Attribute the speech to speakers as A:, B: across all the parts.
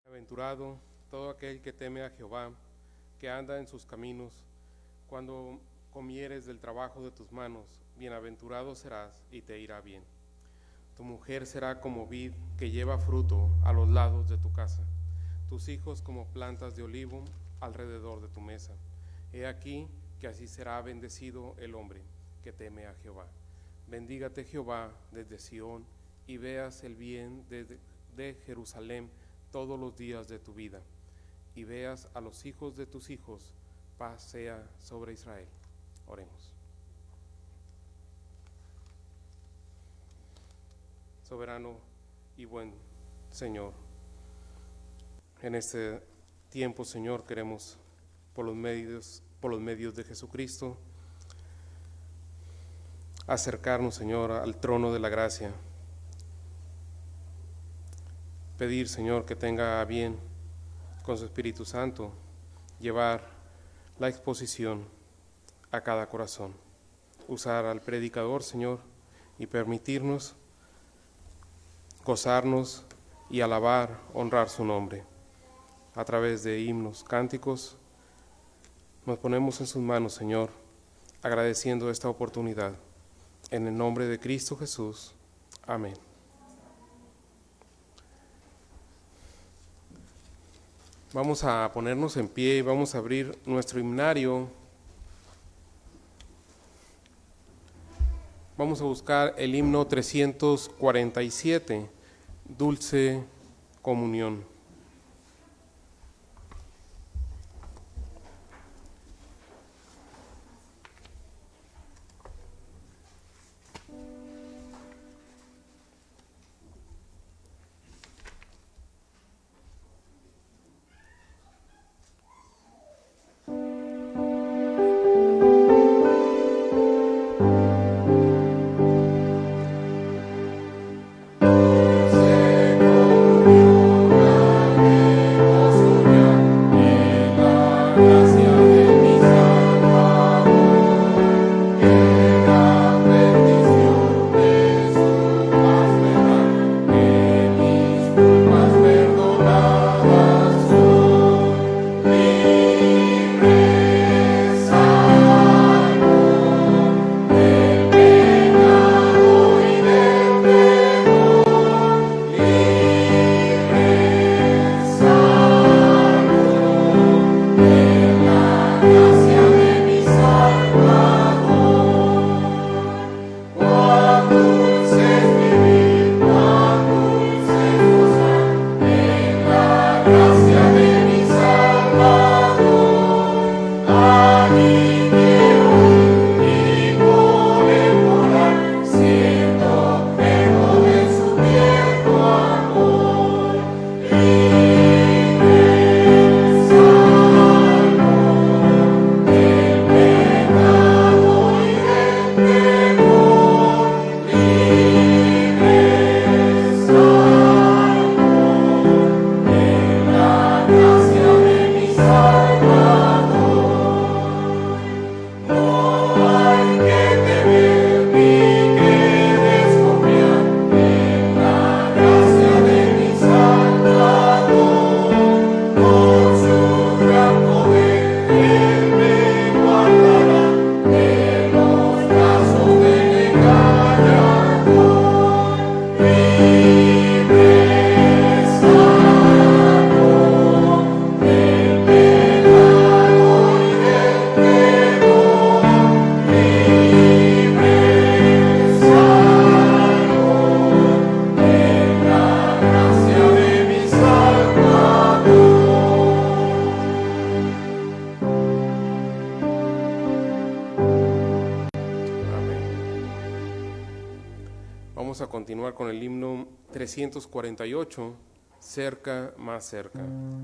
A: Bienaventurado todo aquel que teme a Jehová, que anda en sus caminos. Cuando comieres del trabajo de tus manos, bienaventurado serás y te irá bien. Tu mujer será como vid que lleva fruto a los lados de tu casa, tus hijos como plantas de olivo alrededor de tu mesa. He aquí que así será bendecido el hombre que teme a Jehová. Bendígate Jehová desde Sión, y veas el bien de Jerusalén todos los días de tu vida, y veas a los hijos de tus hijos. Paz sea sobre Israel. Oremos. Soberano y buen Señor, en este tiempo, Señor, queremos por los medios de Jesucristo acercarnos, Señor, al trono de la gracia. Pedir, Señor, que tenga a bien con su Espíritu Santo llevar la exposición a cada corazón. Usar al predicador, Señor, y permitirnos gozarnos y alabar, honrar su nombre. A través de himnos, cánticos, nos ponemos en sus manos, Señor, agradeciendo esta oportunidad. En el nombre de Cristo Jesús. Amén. Vamos a ponernos en pie y vamos a abrir nuestro himnario. Vamos a buscar el himno 347, Dulce Comunión. Vamos a continuar con el himno 348, Cerca, más cerca.
B: Cerca,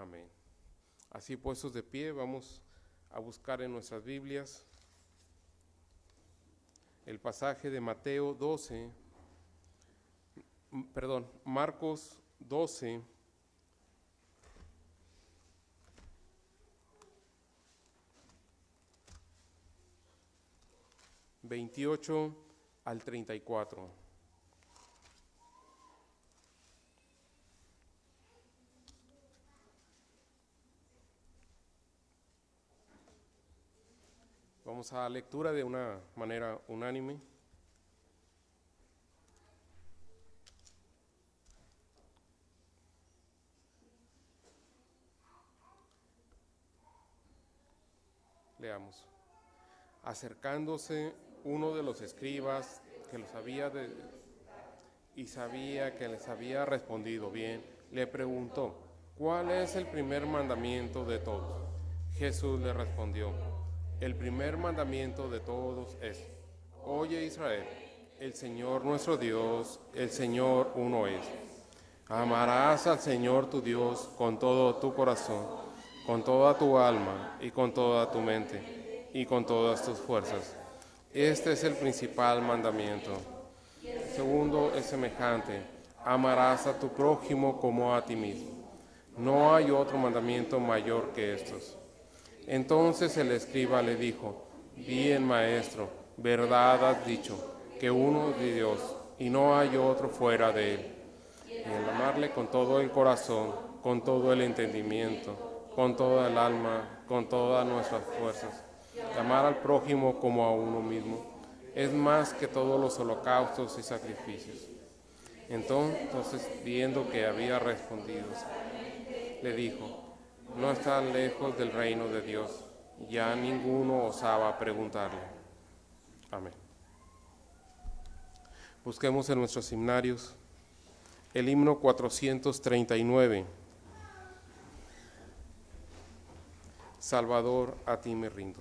A: Amén. Así puestos de pie, vamos a buscar en nuestras Biblias el pasaje de Marcos 12, 28 al 34. Vamos a la lectura de una manera unánime. Leamos. Acercándose uno de los escribas que los y sabía que les había respondido bien, le preguntó: ¿cuál es el primer mandamiento de todos? Jesús le respondió: el primer mandamiento de todos es: oye Israel, el Señor nuestro Dios, el Señor uno es. Amarás al Señor tu Dios con todo tu corazón, con toda tu alma y con toda tu mente y con todas tus fuerzas. Este es el principal mandamiento. El segundo es semejante: amarás a tu prójimo como a ti mismo. No hay otro mandamiento mayor que estos. Entonces el escriba le dijo: bien, maestro, verdad has dicho, que uno es Dios y no hay otro fuera de él. Y el amarle con todo el corazón, con todo el entendimiento, con toda el alma, con todas nuestras fuerzas. Y amar al prójimo como a uno mismo es más que todos los holocaustos y sacrificios. Entonces, viendo que había respondido, le dijo: no están lejos del reino de Dios. Ya ninguno osaba preguntarle. Amén. Busquemos en nuestros himnarios el himno 439. Salvador, a ti me rindo.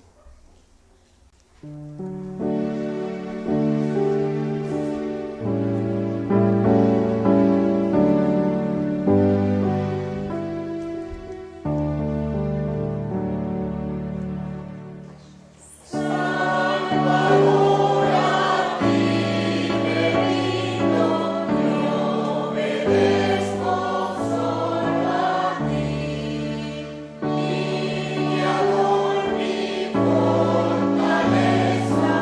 B: Fortaleza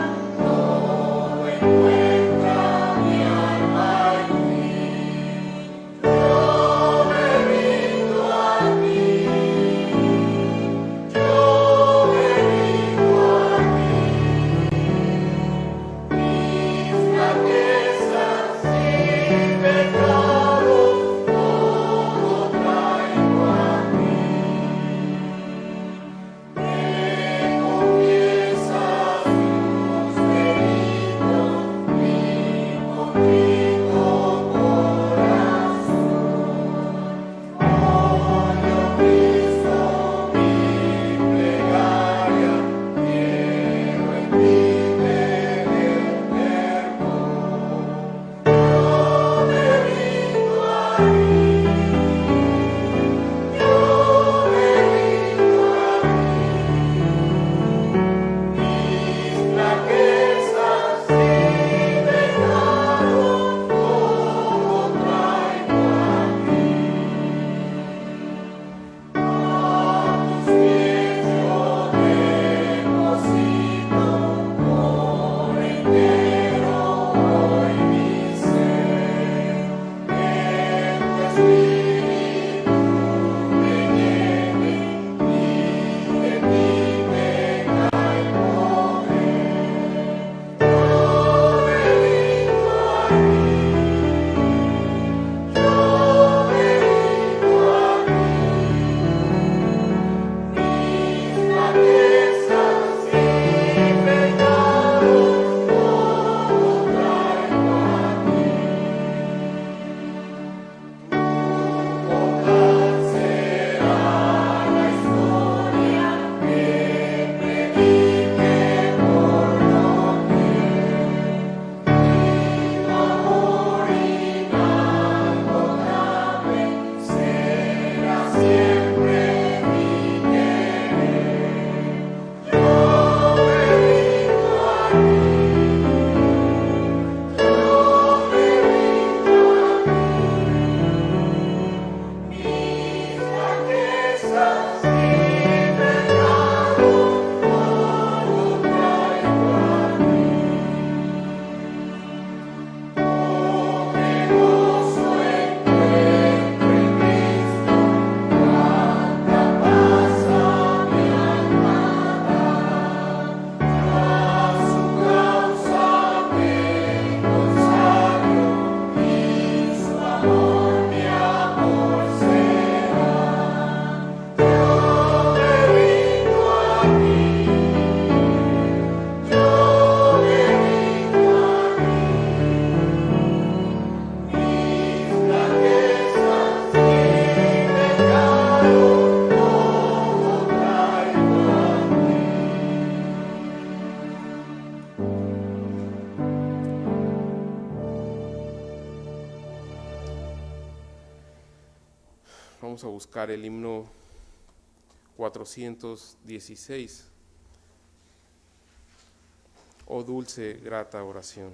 A: Vamos a buscar el himno 416. Oh dulce, grata oración.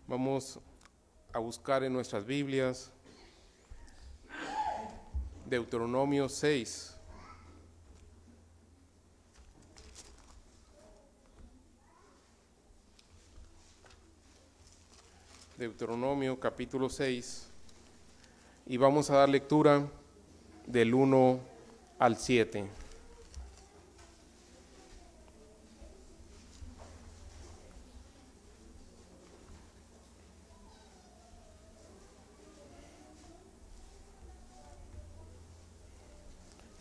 A: Vamos a buscar en nuestras Biblias Deuteronomio 6. Deuteronomio capítulo 6. Y vamos a dar lectura del 1 al 7.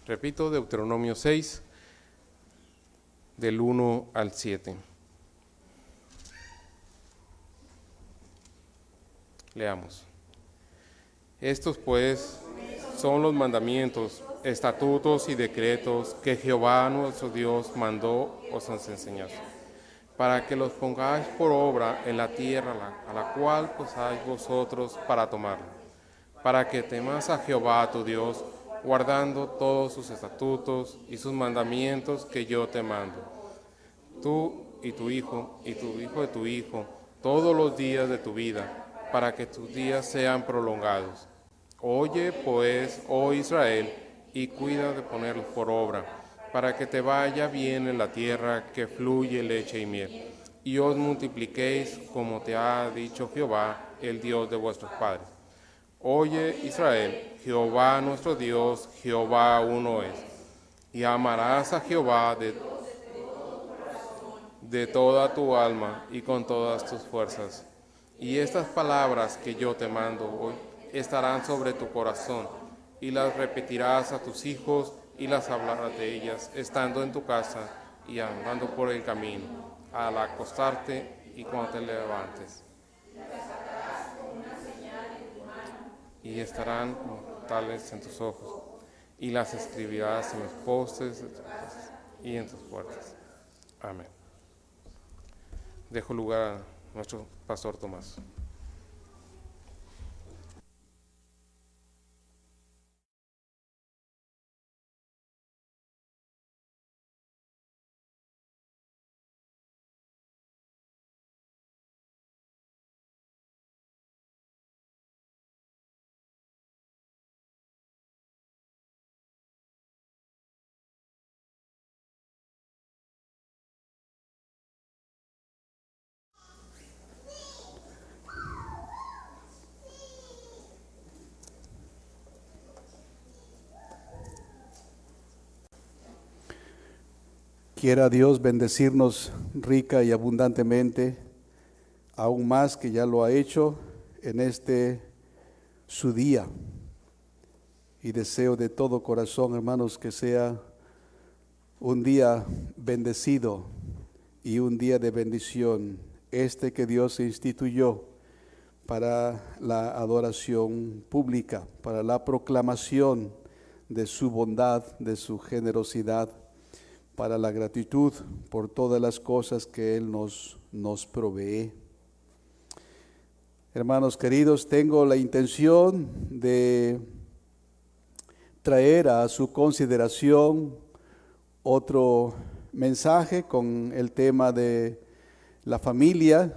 A: Repito, Deuteronomio 6, del 1 al 7. Leamos. Estos pues son los mandamientos, estatutos y decretos que Jehová nuestro Dios mandó os enseñar, para que los pongáis por obra en la tierra a la cual posáis vosotros para tomarla, para que temas a Jehová tu Dios, guardando todos sus estatutos y sus mandamientos que yo te mando, tú y tu hijo de tu hijo, todos los días de tu vida, para que tus días sean prolongados. Oye, pues, oh Israel, y cuida de ponerlos por obra, para que te vaya bien en la tierra que fluye leche y miel, y os multipliquéis como te ha dicho Jehová, el Dios de vuestros padres. Oye, Israel, Jehová nuestro Dios, Jehová uno es, y amarás a Jehová de toda tu alma y con todas tus fuerzas. Y estas palabras que yo te mando hoy estarán sobre tu corazón, y las repetirás a tus hijos, y las hablarás de ellas, estando en tu casa y andando por el camino, al acostarte y cuando te levantes. Y estarán como tales en tus ojos, y las escribirás en los postes de tus casas y en tus puertas. Amén. Dejo lugar a nuestro pastor Tomás.
B: Quiera Dios bendecirnos rica y abundantemente, aún más que ya lo ha hecho en este su día. Y deseo de todo corazón, hermanos, que sea un día bendecido y un día de bendición, este que Dios instituyó para la adoración pública, para la proclamación de su bondad, de su generosidad, para la gratitud por todas las cosas que Él nos provee. Hermanos queridos, tengo la intención de traer a su consideración otro mensaje con el tema de la familia.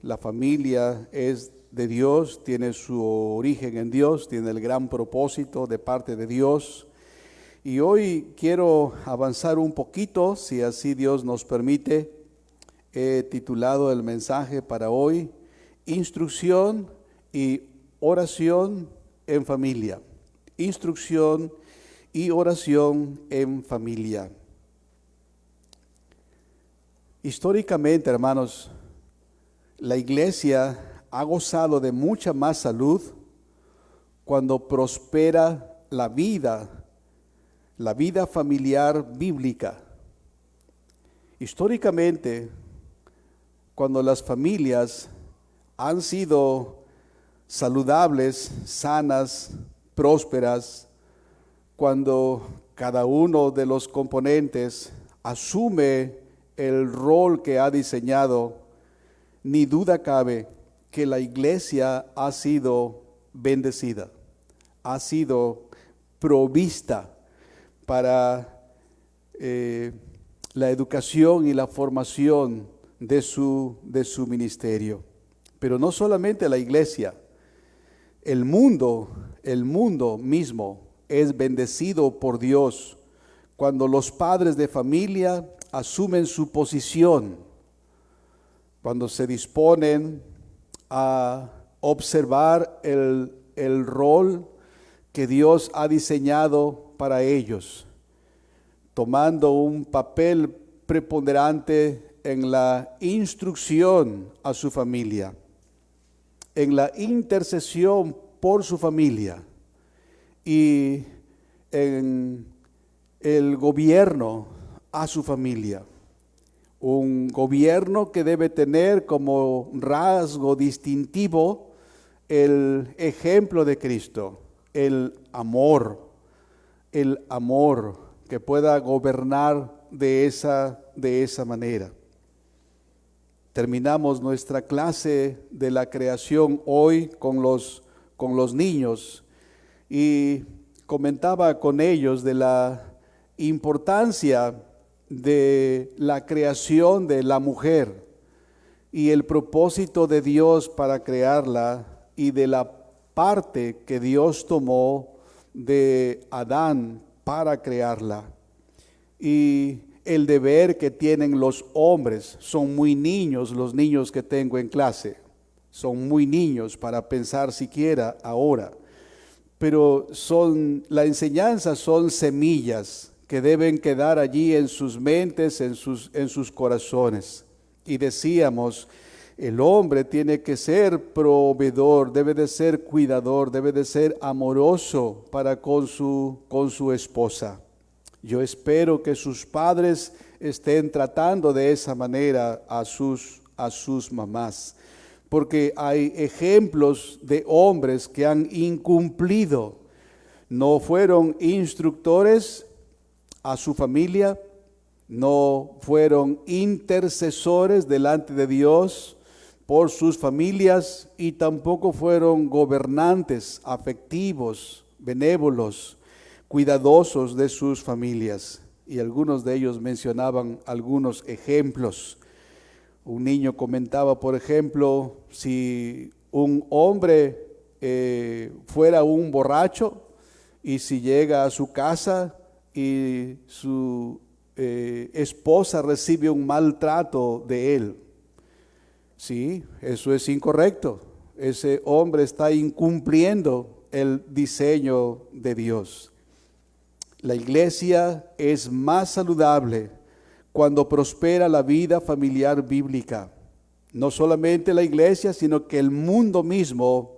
B: La familia es de Dios, tiene su origen en Dios, tiene el gran propósito de parte de Dios. Y hoy quiero avanzar un poquito, si así Dios nos permite. He titulado el mensaje para hoy, Instrucción y oración en familia. Instrucción y oración en familia. Históricamente, hermanos, la iglesia ha gozado de mucha más salud cuando prospera la vida familiar bíblica. Históricamente, cuando las familias han sido saludables, sanas, prósperas, cuando cada uno de los componentes asume el rol que ha diseñado, ni duda cabe que la iglesia ha sido bendecida, ha sido provista para la educación y la formación de su ministerio. Pero no solamente la iglesia, el mundo mismo es bendecido por Dios cuando los padres de familia asumen su posición, cuando se disponen a observar el rol que Dios ha diseñado para ellos, tomando un papel preponderante en la instrucción a su familia, en la intercesión por su familia y en el gobierno a su familia. Un gobierno que debe tener como rasgo distintivo el ejemplo de Cristo, el amor que pueda gobernar de esa manera. Terminamos nuestra clase de la creación hoy con los niños y comentaba con ellos de la importancia de la creación de la mujer y el propósito de Dios para crearla y de la parte que Dios tomó de Adán para crearla. Y el deber que tienen los hombres, son muy niños los niños que tengo en clase, son muy niños para pensar siquiera ahora, pero la enseñanza son semillas que deben quedar allí en sus mentes, en sus corazones. Y decíamos, el hombre tiene que ser proveedor, debe de ser cuidador, debe de ser amoroso para con su esposa. Yo espero que sus padres estén tratando de esa manera a sus mamás, porque hay ejemplos de hombres que han incumplido, no fueron instructores a su familia, no fueron intercesores delante de Dios por sus familias y tampoco fueron gobernantes afectivos, benévolos, cuidadosos de sus familias. Y algunos de ellos mencionaban algunos ejemplos. Un niño comentaba, por ejemplo, si un hombre fuera un borracho y si llega a su casa y su esposa recibe un maltrato de él, sí, eso es incorrecto. Ese hombre está incumpliendo el diseño de Dios. La iglesia es más saludable cuando prospera la vida familiar bíblica. No solamente la iglesia, sino que el mundo mismo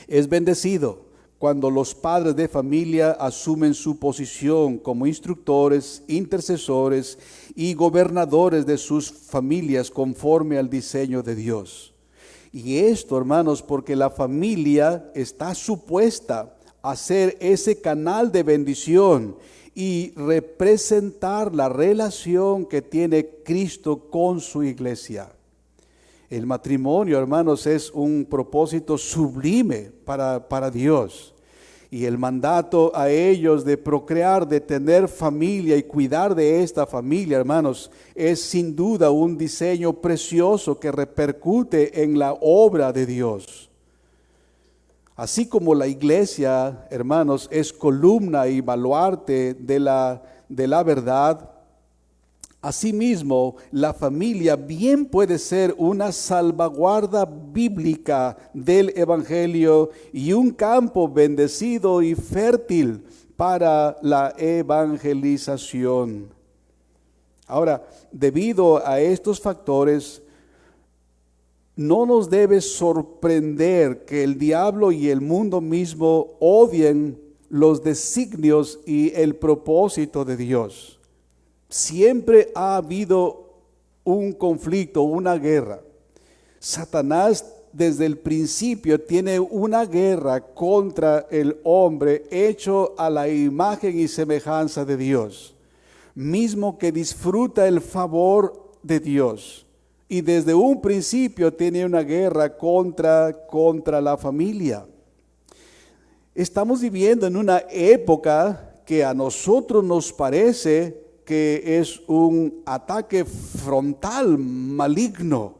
B: es bendecido cuando los padres de familia asumen su posición como instructores, intercesores y gobernadores de sus familias conforme al diseño de Dios. Y esto, hermanos, porque la familia está supuesta a ser ese canal de bendición y representar la relación que tiene Cristo con su iglesia. El matrimonio, hermanos, es un propósito sublime para Dios. Y el mandato a ellos de procrear, de tener familia y cuidar de esta familia, hermanos, es sin duda un diseño precioso que repercute en la obra de Dios. Así como la iglesia, hermanos, es columna y baluarte de la verdad, asimismo, la familia bien puede ser una salvaguarda bíblica del evangelio y un campo bendecido y fértil para la evangelización. Ahora, debido a estos factores, no nos debe sorprender que el diablo y el mundo mismo odien los designios y el propósito de Dios. Siempre ha habido un conflicto, una guerra. Satanás desde el principio tiene una guerra contra el hombre hecho a la imagen y semejanza de Dios, mismo que disfruta el favor de Dios. Y desde un principio tiene una guerra contra la familia. Estamos viviendo en una época que a nosotros nos parece que es un ataque frontal, maligno,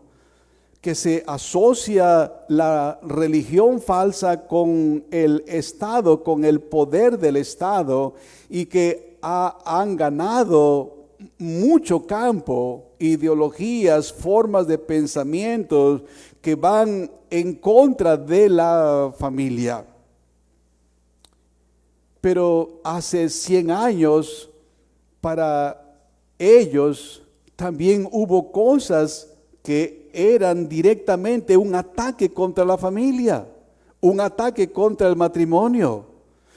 B: que se asocia la religión falsa con el Estado, con el poder del Estado, y que han ganado mucho campo, ideologías, formas de pensamientos que van en contra de la familia. Pero hace 100 años, para ellos también hubo cosas que eran directamente un ataque contra la familia, un ataque contra el matrimonio.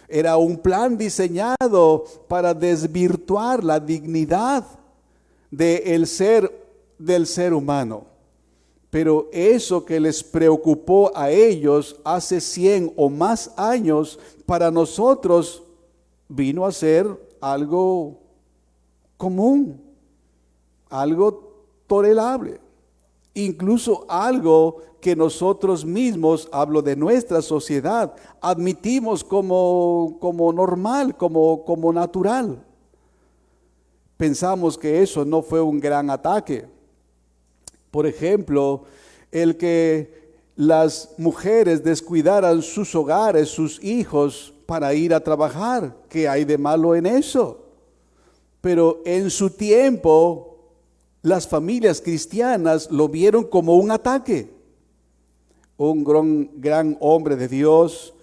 B: Era un plan diseñado para desvirtuar la dignidad del ser humano. Pero eso que les preocupó a ellos hace 100 o más años, para nosotros vino a ser algo común, algo tolerable, incluso algo que nosotros mismos, hablo de nuestra sociedad, admitimos como normal, como natural. Pensamos que eso no fue un gran ataque. Por ejemplo, el que las mujeres descuidaran sus hogares, sus hijos, para ir a trabajar. ¿Qué hay de malo en eso? Pero en su tiempo, las familias cristianas lo vieron como un ataque. Un gran hombre de Dios,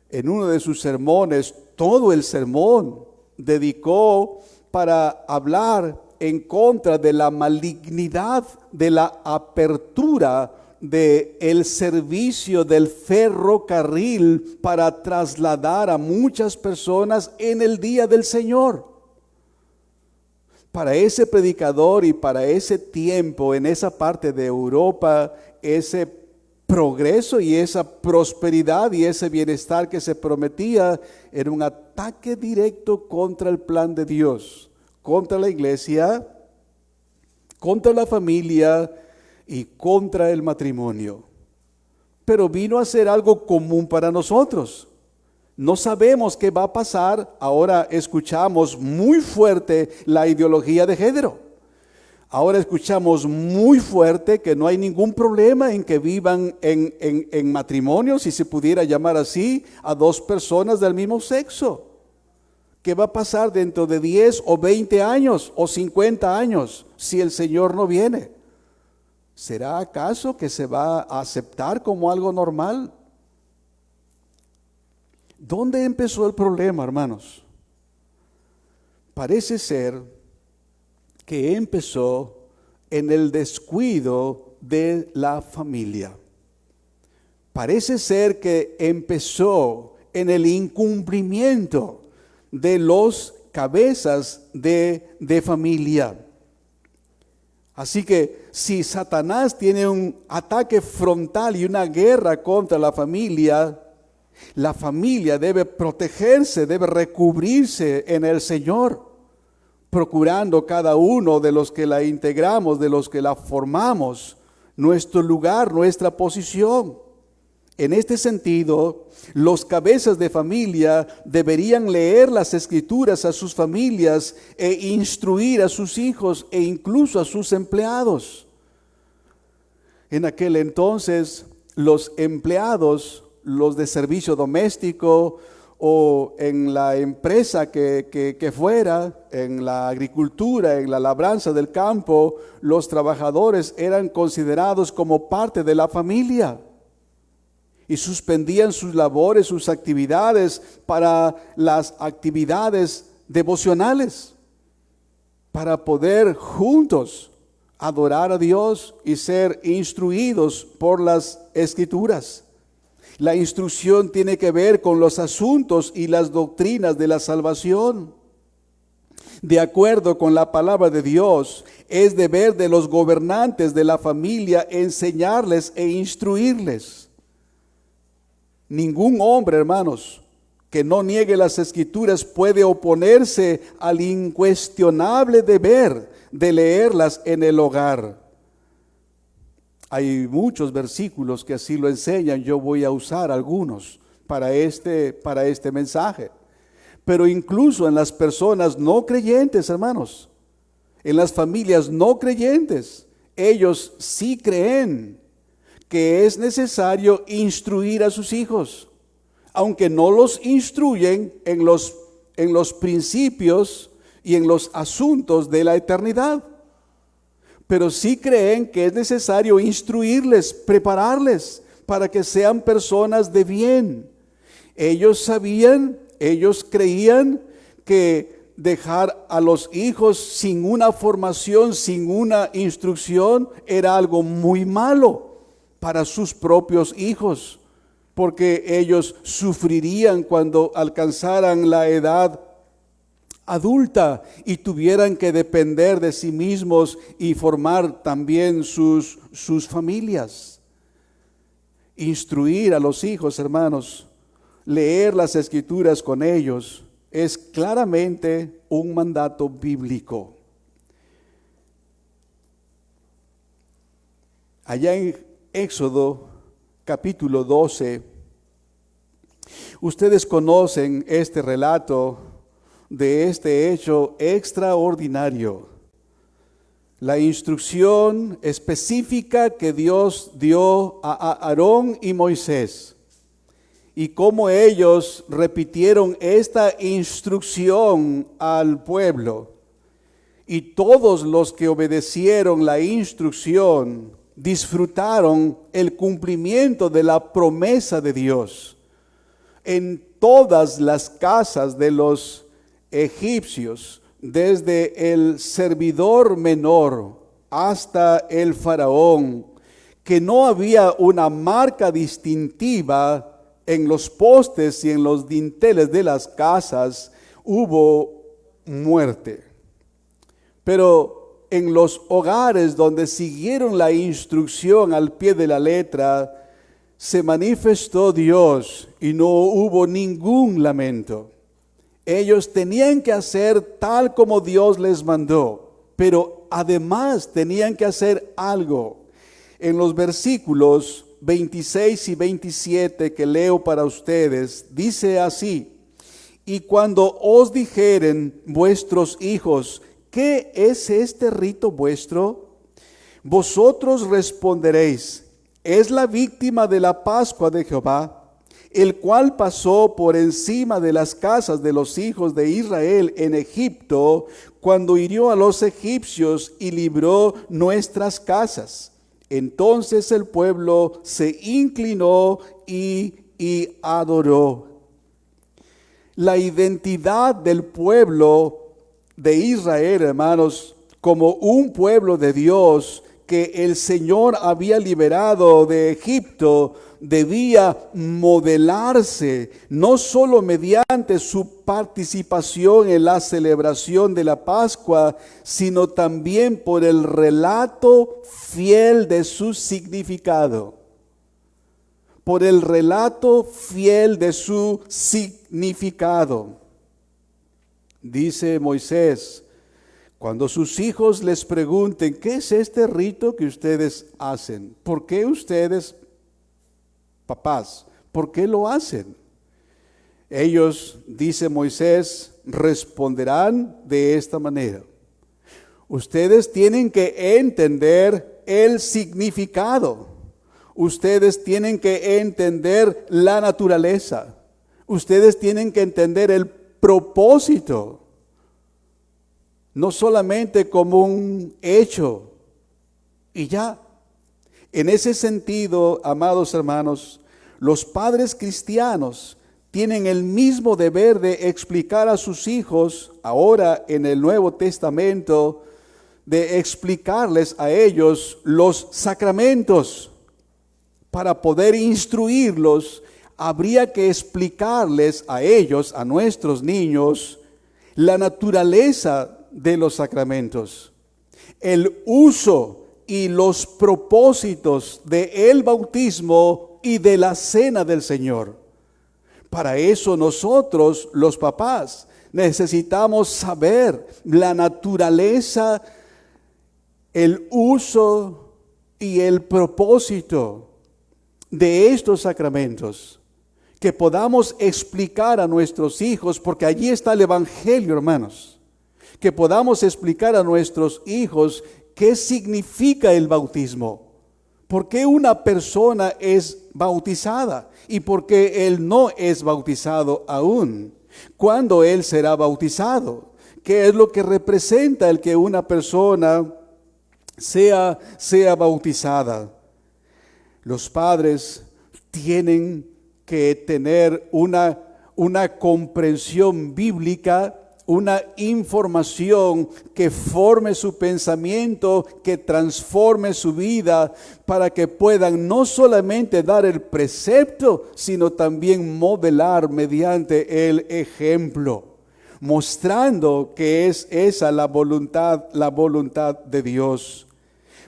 B: en uno de sus sermones, todo el sermón dedicó para hablar en contra de la malignidad de la apertura del servicio del ferrocarril para trasladar a muchas personas en el día del Señor. Para ese predicador y para ese tiempo en esa parte de Europa, ese progreso y esa prosperidad y ese bienestar que se prometía era un ataque directo contra el plan de Dios, contra la iglesia, contra la familia y contra el matrimonio. Pero vino a ser algo común para nosotros. No sabemos qué va a pasar. Ahora escuchamos muy fuerte la ideología de género. Ahora escuchamos muy fuerte que no hay ningún problema en que vivan en matrimonio, si se pudiera llamar así, a dos personas del mismo sexo. ¿Qué va a pasar dentro de 10 o 20 años o 50 años si el Señor no viene? ¿Será acaso que se va a aceptar como algo normal? ¿Dónde empezó el problema, hermanos? parece ser que empezó en el descuido de la familia. Parece ser que empezó en el incumplimiento de los cabezas de familia. Así que si Satanás tiene un ataque frontal y una guerra contra la familia debe protegerse, debe recubrirse en el Señor, procurando cada uno de los que la integramos, de los que la formamos, nuestro lugar, nuestra posición. En este sentido, los cabezas de familia deberían leer las Escrituras a sus familias e instruir a sus hijos e incluso a sus empleados. En aquel entonces, los empleados, los de servicio doméstico o en la empresa que fuera, en la agricultura, en la labranza del campo, los trabajadores eran considerados como parte de la familia. Y suspendían sus labores, sus actividades para las actividades devocionales, para poder juntos adorar a Dios y ser instruidos por las Escrituras. La instrucción tiene que ver con los asuntos y las doctrinas de la salvación. De acuerdo con la palabra de Dios, es deber de los gobernantes de la familia enseñarles e instruirles. Ningún hombre, hermanos, que no niegue las Escrituras puede oponerse al incuestionable deber de leerlas en el hogar. Hay muchos versículos que así lo enseñan. Yo voy a usar algunos para este mensaje. Pero incluso en las personas no creyentes, hermanos, en las familias no creyentes, ellos sí creen que es necesario instruir a sus hijos, aunque no los instruyen en los principios y en los asuntos de la eternidad. Pero sí creen que es necesario instruirles, prepararles para que sean personas de bien. Ellos creían que dejar a los hijos sin una formación, sin una instrucción, era algo muy malo para sus propios hijos, porque ellos sufrirían cuando alcanzaran la edad adulta y tuvieran que depender de sí mismos y formar también sus familias. Instruir a los hijos, hermanos, leer las Escrituras con ellos, es claramente un mandato bíblico. Allá en Éxodo capítulo 12, ustedes conocen este relato de este hecho extraordinario. La instrucción específica que Dios dio a Aarón y Moisés, y cómo ellos repitieron esta instrucción al pueblo. Y todos los que obedecieron la instrucción disfrutaron el cumplimiento de la promesa de Dios. En todas las casas de los egipcios, desde el servidor menor hasta el faraón, que no había una marca distintiva en los postes y en los dinteles de las casas, hubo muerte. Pero en los hogares donde siguieron la instrucción al pie de la letra, se manifestó Dios y no hubo ningún lamento. Ellos tenían que hacer tal como Dios les mandó, pero además tenían que hacer algo. En los versículos 26 y 27 que leo para ustedes, dice así: y cuando os dijeren vuestros hijos, ¿qué es este rito vuestro? Vosotros responderéis: es la víctima de la Pascua de Jehová, el cual pasó por encima de las casas de los hijos de Israel en Egipto, cuando hirió a los egipcios y libró nuestras casas. Entonces el pueblo se inclinó y adoró. La identidad del pueblo de Israel, hermanos, como un pueblo de Dios que el Señor había liberado de Egipto, debía modelarse no solo mediante su participación en la celebración de la Pascua, sino también por el relato fiel de su significado. Por el relato fiel de su significado. Dice Moisés, cuando sus hijos les pregunten, ¿qué es este rito que ustedes hacen? ¿Por qué ustedes, papás, por qué lo hacen? Ellos, dice Moisés, responderán de esta manera. Ustedes tienen que entender el significado. Ustedes tienen que entender la naturaleza. Ustedes tienen que entender el propósito. No solamente como un hecho y ya. En ese sentido, amados hermanos, los padres cristianos tienen el mismo deber de explicar a sus hijos, ahora en el Nuevo Testamento, de explicarles a ellos los sacramentos. Para poder instruirlos, habría que explicarles a ellos, a nuestros niños, la naturaleza de los sacramentos, el uso y los propósitos del bautismo y de la cena del Señor. Para eso nosotros, los papás, necesitamos saber la naturaleza, el uso y el propósito de estos sacramentos. Que podamos explicar a nuestros hijos, porque allí está el Evangelio, hermanos. Que podamos explicar a nuestros hijos qué significa el bautismo. ¿Por qué una persona es bautizada? ¿Y por qué él no es bautizado aún? ¿Cuándo él será bautizado? ¿Qué es lo que representa el que una persona sea bautizada? Los padres tienen que tener una comprensión bíblica, una información que forme su pensamiento, que transforme su vida, para que puedan no solamente dar el precepto, sino también modelar mediante el ejemplo, mostrando que es esa la voluntad de Dios.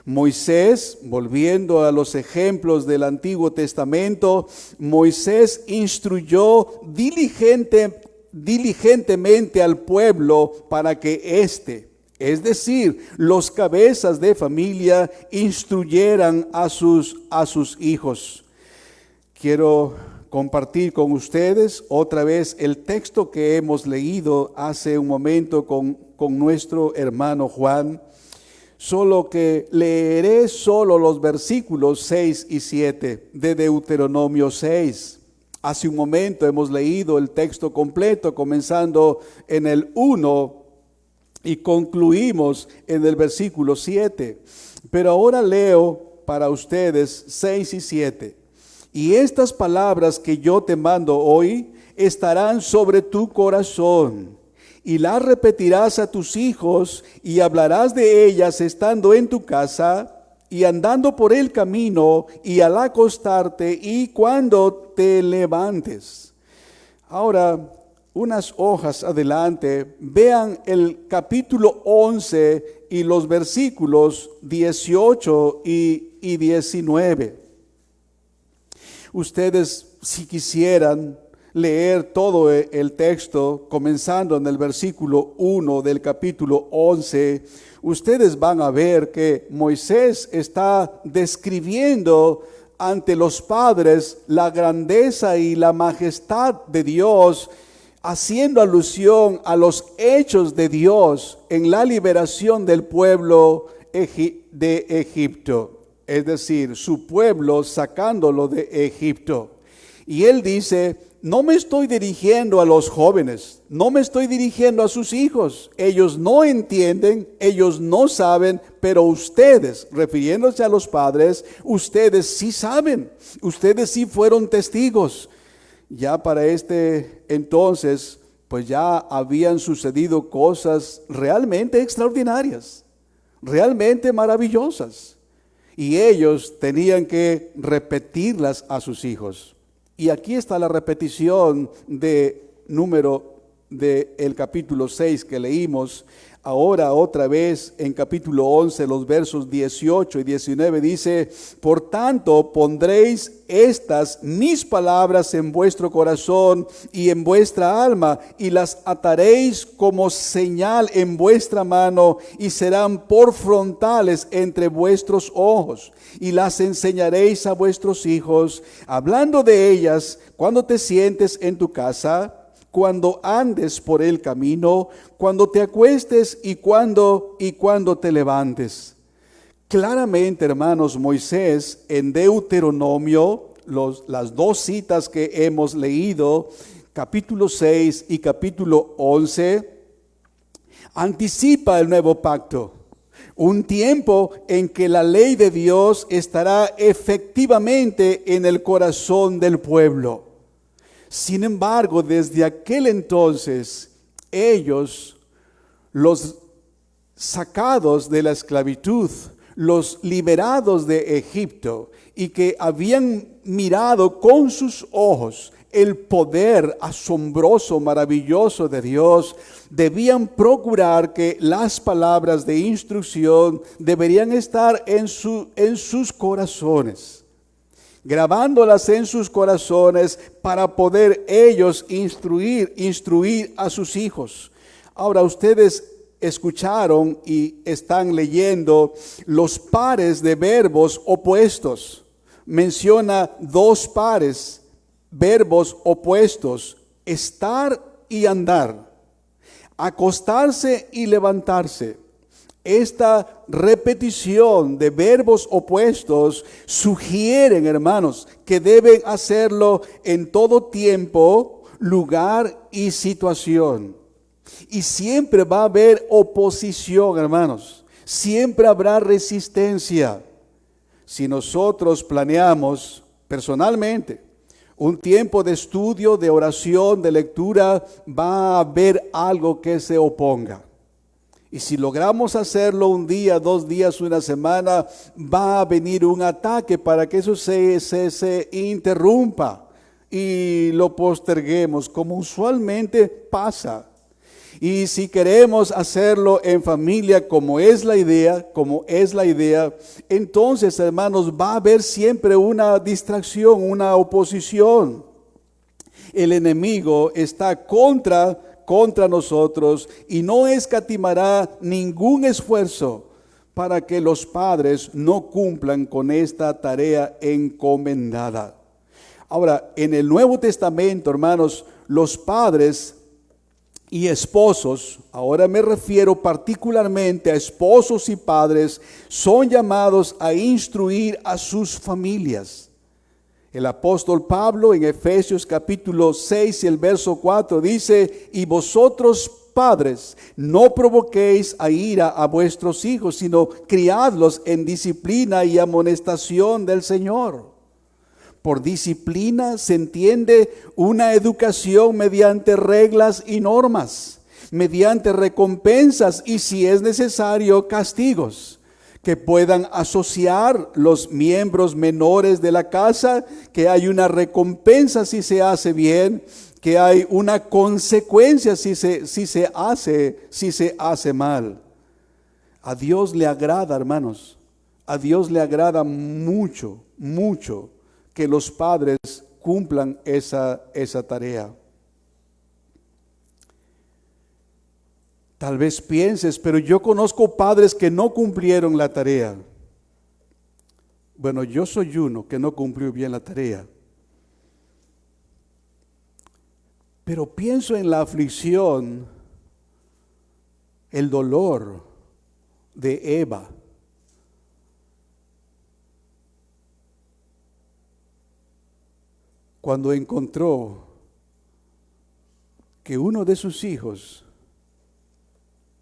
B: Moisés, volviendo a los ejemplos del Antiguo Testamento, Moisés instruyó diligentemente al pueblo para que es decir, los cabezas de familia, instruyeran a sus hijos. Quiero compartir con ustedes otra vez el texto que hemos leído hace un momento con nuestro hermano Juan. Solo que leeré solo los versículos 6 y 7 de Deuteronomio 6. Hace un momento hemos leído el texto completo, comenzando en el 1 y concluimos en el versículo 7. Pero ahora leo para ustedes 6 y 7. Y estas palabras que yo te mando hoy estarán sobre tu corazón. Y las repetirás a tus hijos y hablarás de ellas estando en tu casa y andando por el camino y al acostarte y cuando te levantes. Ahora, unas hojas adelante, vean el capítulo 11 y los versículos 18 y 19. Ustedes, si quisieran leer todo el texto, comenzando en el versículo 1 del capítulo 11, ustedes van a ver que Moisés está describiendo ante los padres la grandeza y la majestad de Dios, haciendo alusión a los hechos de Dios en la liberación del pueblo de Egipto, es decir, su pueblo sacándolo de Egipto. Y él dice: no me estoy dirigiendo a los jóvenes, no me estoy dirigiendo a sus hijos. Ellos no entienden, ellos no saben, pero ustedes, refiriéndose a los padres, ustedes sí saben, ustedes sí fueron testigos. Ya para entonces, pues ya habían sucedido cosas realmente extraordinarias, realmente maravillosas. Y ellos tenían que repetirlas a sus hijos. Y aquí está la repetición del capítulo 6 que leímos. Ahora otra vez en capítulo 11, los versos 18 y 19 dice: por tanto pondréis estas mis palabras en vuestro corazón y en vuestra alma, y las ataréis como señal en vuestra mano, y serán por frontales entre vuestros ojos, y las enseñaréis a vuestros hijos, hablando de ellas cuando te sientes en tu casa, cuando andes por el camino, cuando te acuestes y cuando te levantes. Claramente, hermanos, Moisés en Deuteronomio, las dos citas que hemos leído, capítulo 6 y capítulo 11, anticipa el nuevo pacto. Un tiempo en que la ley de Dios estará efectivamente en el corazón del pueblo. Sin embargo, desde aquel entonces, ellos, los sacados de la esclavitud, los liberados de Egipto, y que habían mirado con sus ojos el poder asombroso, maravilloso de Dios, debían procurar que las palabras de instrucción deberían estar en sus corazones, grabándolas en sus corazones para poder ellos instruir a sus hijos. Ahora ustedes escucharon y están leyendo los pares de verbos opuestos. Menciona dos pares, verbos opuestos: estar y andar, acostarse y levantarse. Esta repetición de verbos opuestos sugieren, hermanos, que deben hacerlo en todo tiempo, lugar y situación. Y siempre va a haber oposición, hermanos. Siempre habrá resistencia. Si nosotros planeamos personalmente un tiempo de estudio, de oración, de lectura, va a haber algo que se oponga. Y si logramos hacerlo un día, 2 días, una semana, va a venir un ataque para que eso se interrumpa y lo posterguemos, como usualmente pasa. Y si queremos hacerlo en familia, como es la idea, entonces, hermanos, va a haber siempre una distracción, una oposición. El enemigo está contra nosotros y no escatimará ningún esfuerzo para que los padres no cumplan con esta tarea encomendada. Ahora, en el Nuevo Testamento, hermanos, los padres y esposos, ahora me refiero particularmente a esposos y padres, son llamados a instruir a sus familias. El apóstol Pablo en Efesios capítulo 6 y el verso 4 dice: y vosotros padres, no provoquéis a ira a vuestros hijos, sino criadlos en disciplina y amonestación del Señor. Por disciplina se entiende una educación mediante reglas y normas, mediante recompensas y, si es necesario, castigos, que puedan asociar los miembros menores de la casa, que hay una recompensa si se hace bien, que hay una consecuencia si se hace mal. A Dios le agrada, hermanos, a Dios le agrada mucho, mucho que los padres cumplan esa tarea. Tal vez pienses, pero yo conozco padres que no cumplieron la tarea. Bueno, yo soy uno que no cumplió bien la tarea. Pero pienso en la aflicción, el dolor de Eva. Cuando encontró que uno de sus hijos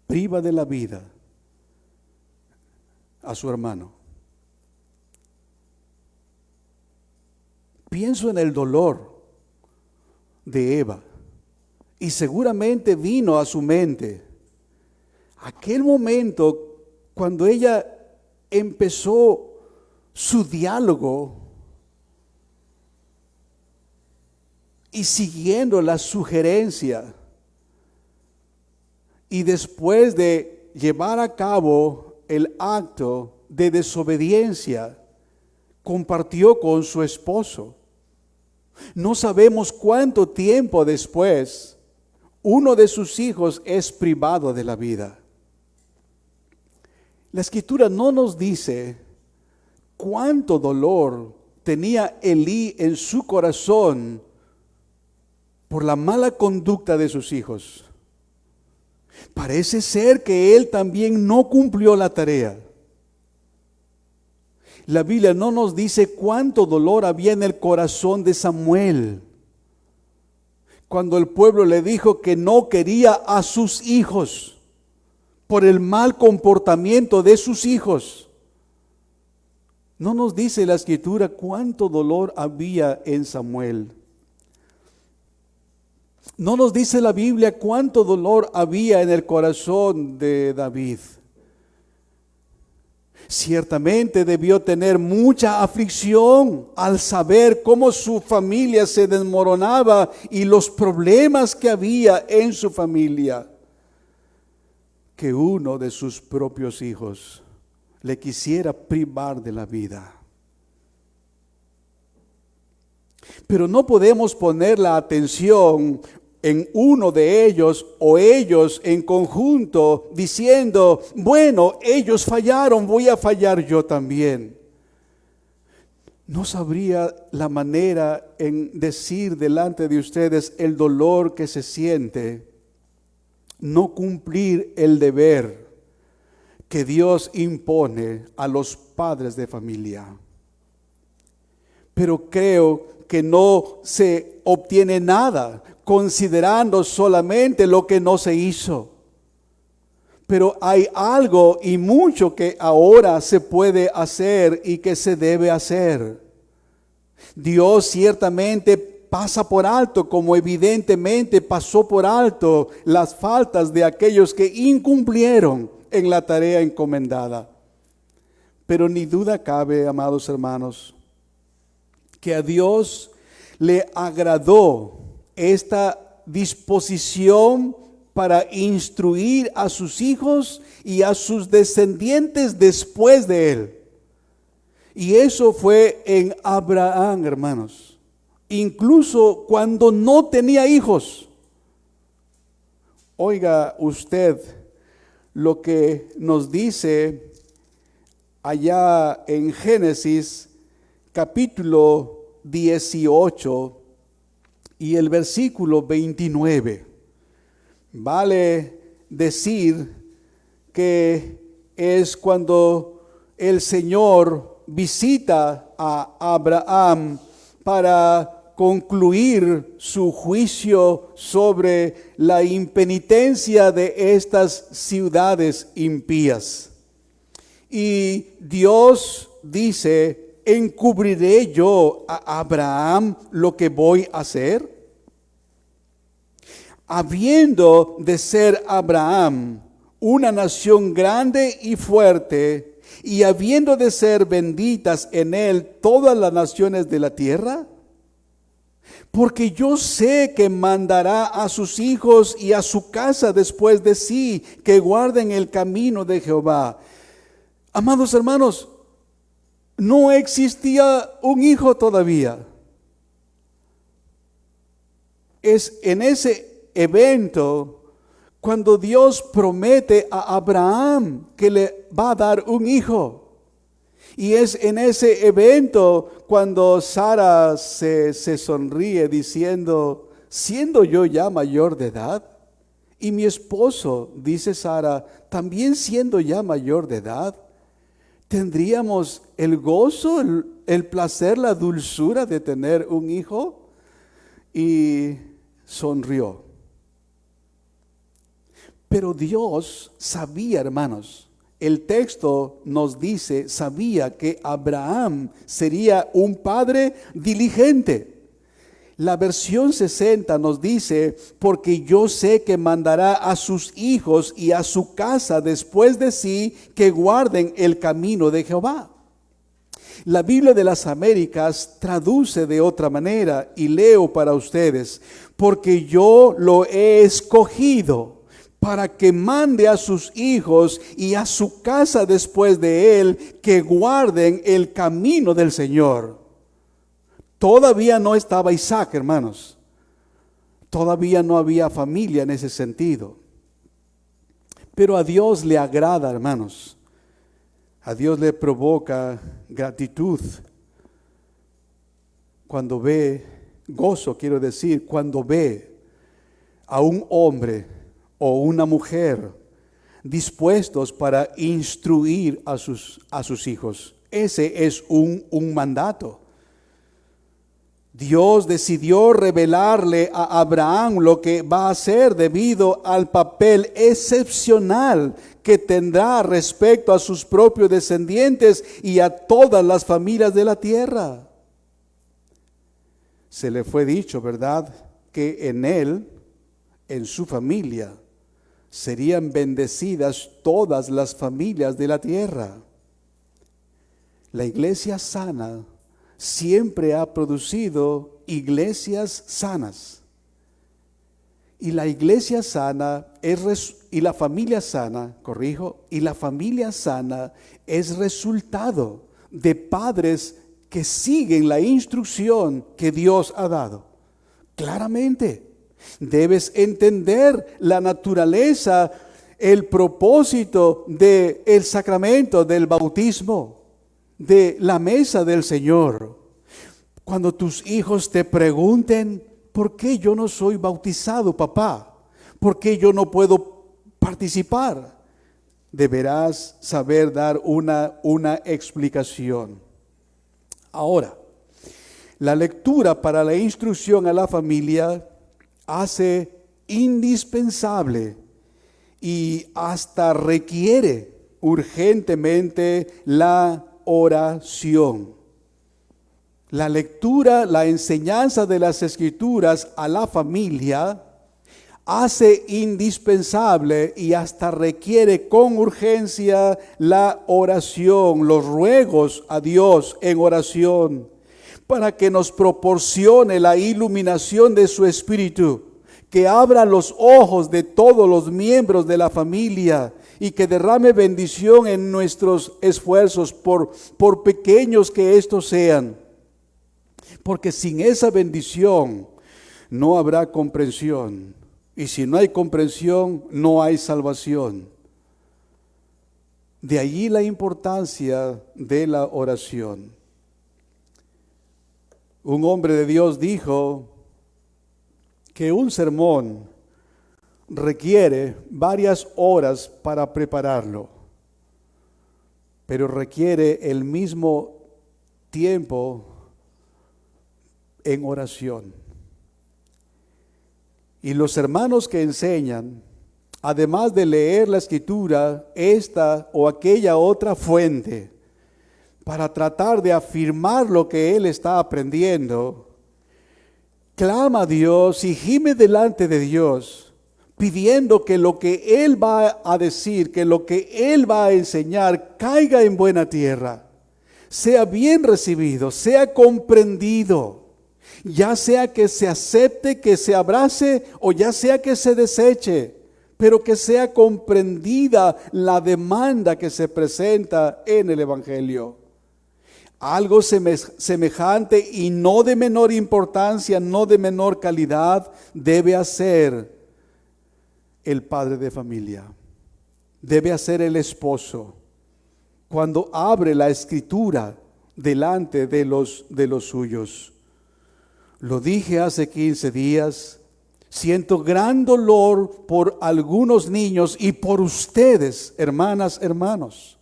B: priva de la vida a su hermano. Pienso en el dolor de Eva Y seguramente vino a su mente aquel momento cuando ella empezó su diálogo y siguiendo la sugerencia, y después de llevar a cabo el acto de desobediencia, compartió con su esposo. No sabemos cuánto tiempo después uno de sus hijos es privado de la vida. La Escritura no nos dice cuánto dolor tenía Elí en su corazón por la mala conducta de sus hijos. Parece ser que él también no cumplió la tarea. La Biblia no nos dice cuánto dolor había en el corazón de Samuel cuando el pueblo le dijo que no quería a sus hijos por el mal comportamiento de sus hijos. No nos dice la Escritura cuánto dolor había en Samuel. No nos dice la Biblia cuánto dolor había en el corazón de David. Ciertamente debió tener mucha aflicción al saber cómo su familia se desmoronaba y los problemas que había en su familia, que uno de sus propios hijos le quisiera privar de la vida. Pero no podemos poner la atención en uno de ellos o ellos en conjunto diciendo, bueno, ellos fallaron, voy a fallar yo también. No sabría la manera en decir delante de ustedes el dolor que se siente no cumplir el deber que Dios impone a los padres de familia. Pero creo que no se obtiene nada considerando solamente lo que no se hizo. Pero hay algo y mucho que ahora se puede hacer y que se debe hacer. Dios ciertamente pasa por alto, como evidentemente pasó por alto las faltas de aquellos que incumplieron en la tarea encomendada. Pero ni duda cabe, amados hermanos, que a Dios le agradó esta disposición para instruir a sus hijos y a sus descendientes después de él. Y eso fue en Abraham, hermanos. Incluso cuando no tenía hijos. Oiga usted lo que nos dice allá en Génesis capítulo 18 y el versículo 29. Vale decir que es cuando el Señor visita a Abraham para concluir su juicio sobre la impenitencia de estas ciudades impías. Y Dios dice, ¿encubriré yo a Abraham lo que voy a hacer? Habiendo de ser Abraham una nación grande y fuerte, y habiendo de ser benditas en él todas las naciones de la tierra, porque yo sé que mandará a sus hijos y a su casa después de sí, que guarden el camino de Jehová. Amados hermanos, no existía un hijo todavía. Es en ese evento cuando Dios promete a Abraham que le va a dar un hijo. Y es en ese evento cuando Sara se sonríe diciendo, siendo yo ya mayor de edad, y mi esposo, dice Sara, también siendo ya mayor de edad, ¿tendríamos el gozo, el placer, la dulzura de tener un hijo? Y sonrió. Pero Dios sabía, hermanos, el texto nos dice, sabía que Abraham sería un padre diligente. La versión 60 nos dice, porque yo sé que mandará a sus hijos y a su casa después de sí que guarden el camino de Jehová. La Biblia de las Américas traduce de otra manera y leo para ustedes, porque yo lo he escogido para que mande a sus hijos y a su casa después de él que guarden el camino del Señor. Todavía no estaba Isaac, hermanos. Todavía no había familia en ese sentido. Pero a Dios le agrada, hermanos. A Dios le provoca gratitud cuando ve, gozo quiero decir, cuando ve a un hombre o una mujer dispuestos para instruir a sus hijos. Ese es un mandato. Dios decidió revelarle a Abraham lo que va a hacer debido al papel excepcional que tendrá respecto a sus propios descendientes y a todas las familias de la tierra. Se le fue dicho, ¿verdad?, que en él, en su familia, serían bendecidas todas las familias de la tierra. La iglesia sana siempre ha producido iglesias sanas. Y la iglesia sana y la familia sana es resultado de padres que siguen la instrucción que Dios ha dado. Claramente, debes entender la naturaleza, el propósito del sacramento del bautismo, de la mesa del Señor. Cuando tus hijos te pregunten, ¿por qué yo no soy bautizado, papá? ¿Por qué yo no puedo participar? Deberás saber dar una explicación. Ahora, la lectura para la instrucción a la familia hace indispensable y hasta requiere urgentemente la oración. La lectura, la enseñanza de las Escrituras a la familia hace indispensable y hasta requiere con urgencia la oración, los ruegos a Dios en oración, para que nos proporcione la iluminación de su Espíritu, que abra los ojos de todos los miembros de la familia y que derrame bendición en nuestros esfuerzos, por pequeños que estos sean. Porque sin esa bendición no habrá comprensión. Y si no hay comprensión, no hay salvación. De allí la importancia de la oración. Un hombre de Dios dijo que un sermón requiere varias horas para prepararlo, pero requiere el mismo tiempo en oración. Y los hermanos que enseñan, además de leer la Escritura, esta o aquella otra fuente, para tratar de afirmar lo que él está aprendiendo, clama a Dios y gime delante de Dios, pidiendo que lo que él va a decir, que lo que él va a enseñar, caiga en buena tierra, sea bien recibido, sea comprendido, ya sea que se acepte, que se abrace o ya sea que se deseche, pero que sea comprendida la demanda que se presenta en el Evangelio. Algo semejante y no de menor importancia, no de menor calidad, debe hacer el padre de familia, debe hacer el esposo, cuando abre la Escritura delante de los suyos. Lo dije hace 15 días, siento gran dolor por algunos niños y por ustedes, hermanas, hermanos,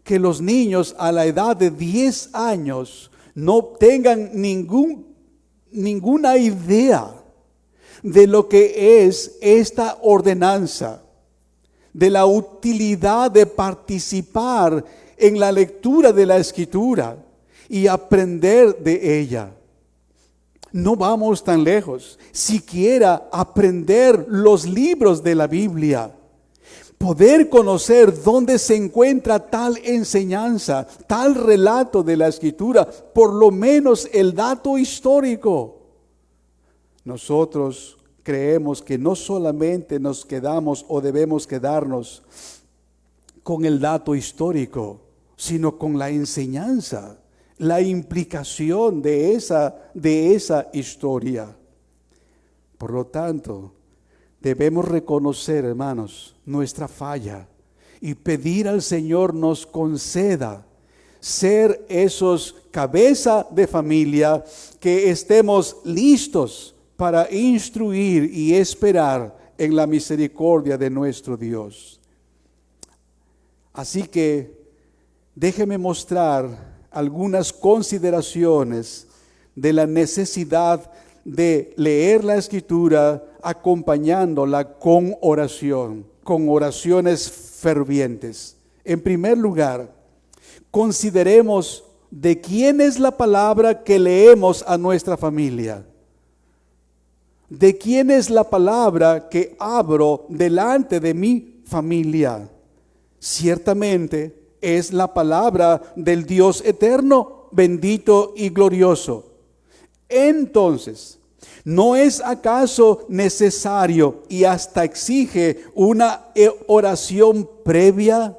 B: que los niños a la edad de 10 años no tengan ninguna idea de lo que es esta ordenanza, de la utilidad de participar en la lectura de la Escritura y aprender de ella. No vamos tan lejos, siquiera aprender los libros de la Biblia, poder conocer dónde se encuentra tal enseñanza, tal relato de la Escritura, por lo menos el dato histórico. Nosotros creemos que no solamente nos quedamos o debemos quedarnos con el dato histórico, sino con la enseñanza, la implicación de esa historia. Por lo tanto, debemos reconocer, hermanos, nuestra falla y pedir al Señor nos conceda ser esos cabeza de familia que estemos listos para instruir y esperar en la misericordia de nuestro Dios. Así que déjeme mostrar algunas consideraciones de la necesidad de leer la Escritura acompañándola con oración, con oraciones fervientes. En primer lugar, consideremos de quién es la palabra que leemos a nuestra familia. ¿De quién es la palabra que abro delante de mi familia? Ciertamente es la palabra del Dios eterno, bendito y glorioso. Entonces, ¿no es acaso necesario y hasta exige una oración previa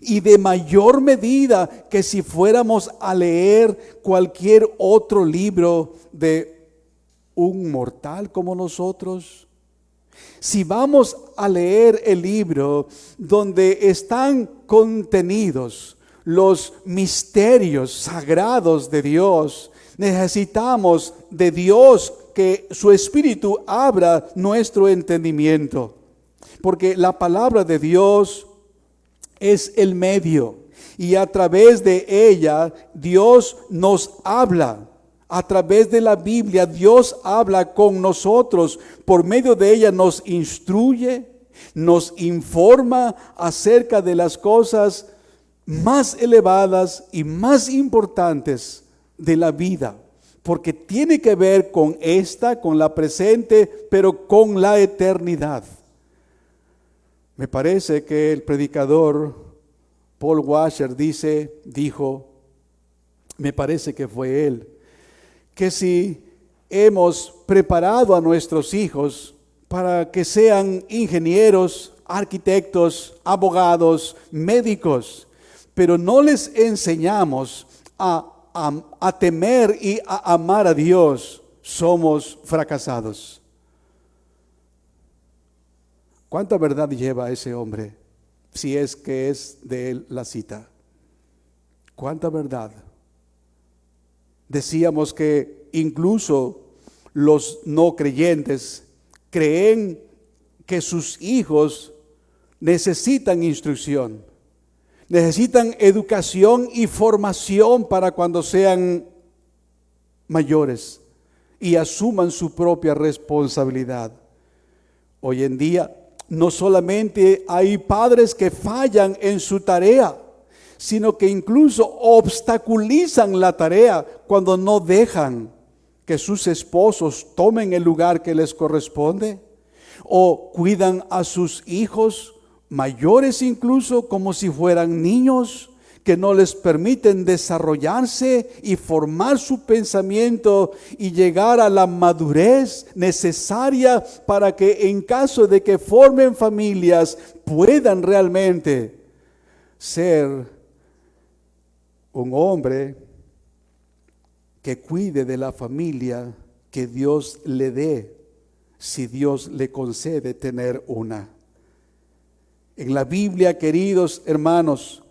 B: y de mayor medida que si fuéramos a leer cualquier otro libro de un mortal como nosotros? Si vamos a leer el libro donde están contenidos los misterios sagrados de Dios, necesitamos de Dios que su Espíritu abra nuestro entendimiento, porque la palabra de Dios es el medio y a través de ella Dios nos habla. A través de la Biblia Dios habla con nosotros, por medio de ella nos instruye, nos informa acerca de las cosas más elevadas y más importantes de la vida, porque tiene que ver con la presente, pero con la eternidad. Me parece que el predicador Paul Washer dijo, me parece que fue él, que si hemos preparado a nuestros hijos para que sean ingenieros, arquitectos, abogados, médicos, pero no les enseñamos a temer y a amar a Dios, somos fracasados. ¿Cuánta verdad lleva ese hombre? Si es que es de él la cita. ¿Cuánta verdad? Decíamos que incluso los no creyentes creen que sus hijos necesitan instrucción, necesitan educación y formación para cuando sean mayores y asuman su propia responsabilidad. Hoy en día no solamente hay padres que fallan en su tarea, sino que incluso obstaculizan la tarea cuando no dejan que sus esposos tomen el lugar que les corresponde, o cuidan a sus hijos mayores incluso como si fueran niños, que no les permiten desarrollarse y formar su pensamiento y llegar a la madurez necesaria para que en caso de que formen familias puedan realmente ser un hombre que cuide de la familia que Dios le dé, si Dios le concede tener una. En la Biblia, queridos hermanos,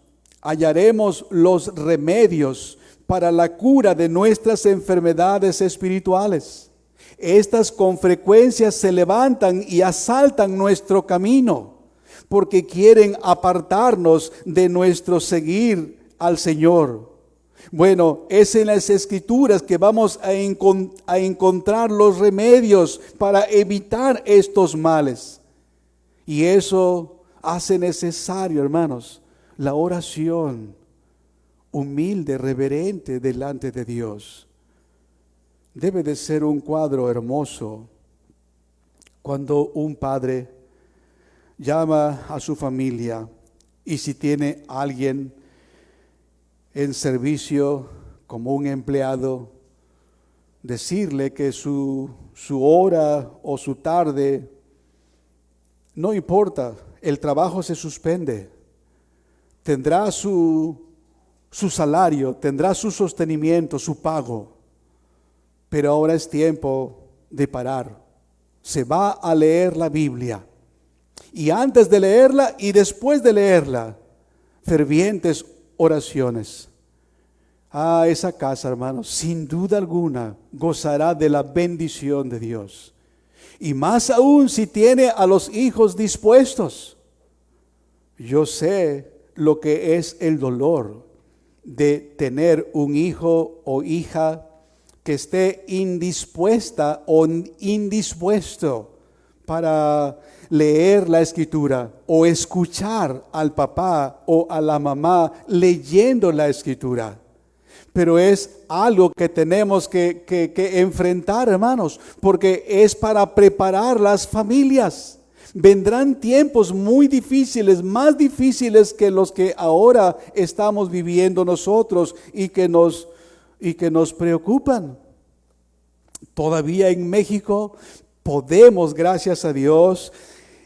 B: hallaremos los remedios para la cura de nuestras enfermedades espirituales. Estas con frecuencia se levantan y asaltan nuestro camino, porque quieren apartarnos de nuestro seguir al Señor. Bueno, es en las Escrituras que vamos a encontrar los remedios para evitar estos males. Y eso hace necesario, hermanos, la oración humilde, reverente delante de Dios. Debe de ser un cuadro hermoso cuando un padre llama a su familia y si tiene alguien en servicio como un empleado, decirle que su hora o su tarde, no importa, el trabajo se suspende, tendrá su salario, tendrá su sostenimiento, su pago, pero ahora es tiempo de parar. Se va a leer la Biblia y antes de leerla y después de leerla, fervientes oraciones. Esa casa, hermanos, sin duda alguna gozará de la bendición de Dios. Y más aún si tiene a los hijos dispuestos. Yo sé lo que es el dolor de tener un hijo o hija que esté indispuesta o indispuesto para leer la Escritura o escuchar al papá o a la mamá leyendo la Escritura. Pero es algo que tenemos que enfrentar, hermanos, porque es para preparar las familias. Vendrán tiempos muy difíciles, más difíciles que los que ahora estamos viviendo nosotros y que nos preocupan. Todavía en México podemos, gracias a Dios,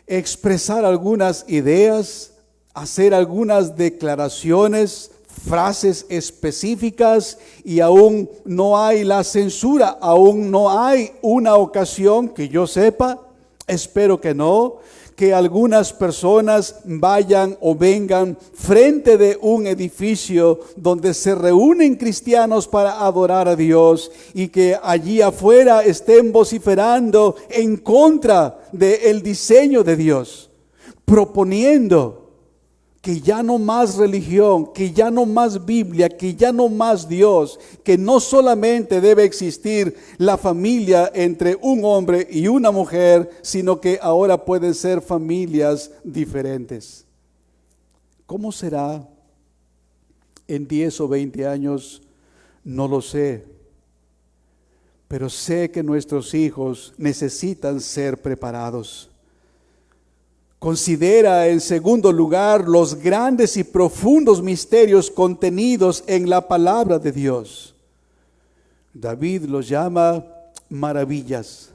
B: expresar algunas ideas, hacer algunas declaraciones, frases específicas, y aún no hay la censura, aún no hay una ocasión que yo sepa, espero que no, que algunas personas vayan o vengan frente de un edificio donde se reúnen cristianos para adorar a Dios y que allí afuera estén vociferando en contra del diseño de Dios, proponiendo que ya no más religión, que ya no más Biblia, que ya no más Dios, que no solamente debe existir la familia entre un hombre y una mujer, sino que ahora pueden ser familias diferentes. ¿Cómo será en 10 o 20 años? No lo sé, pero sé que nuestros hijos necesitan ser preparados. Considera en segundo lugar los grandes y profundos misterios contenidos en la palabra de Dios. David los llama maravillas,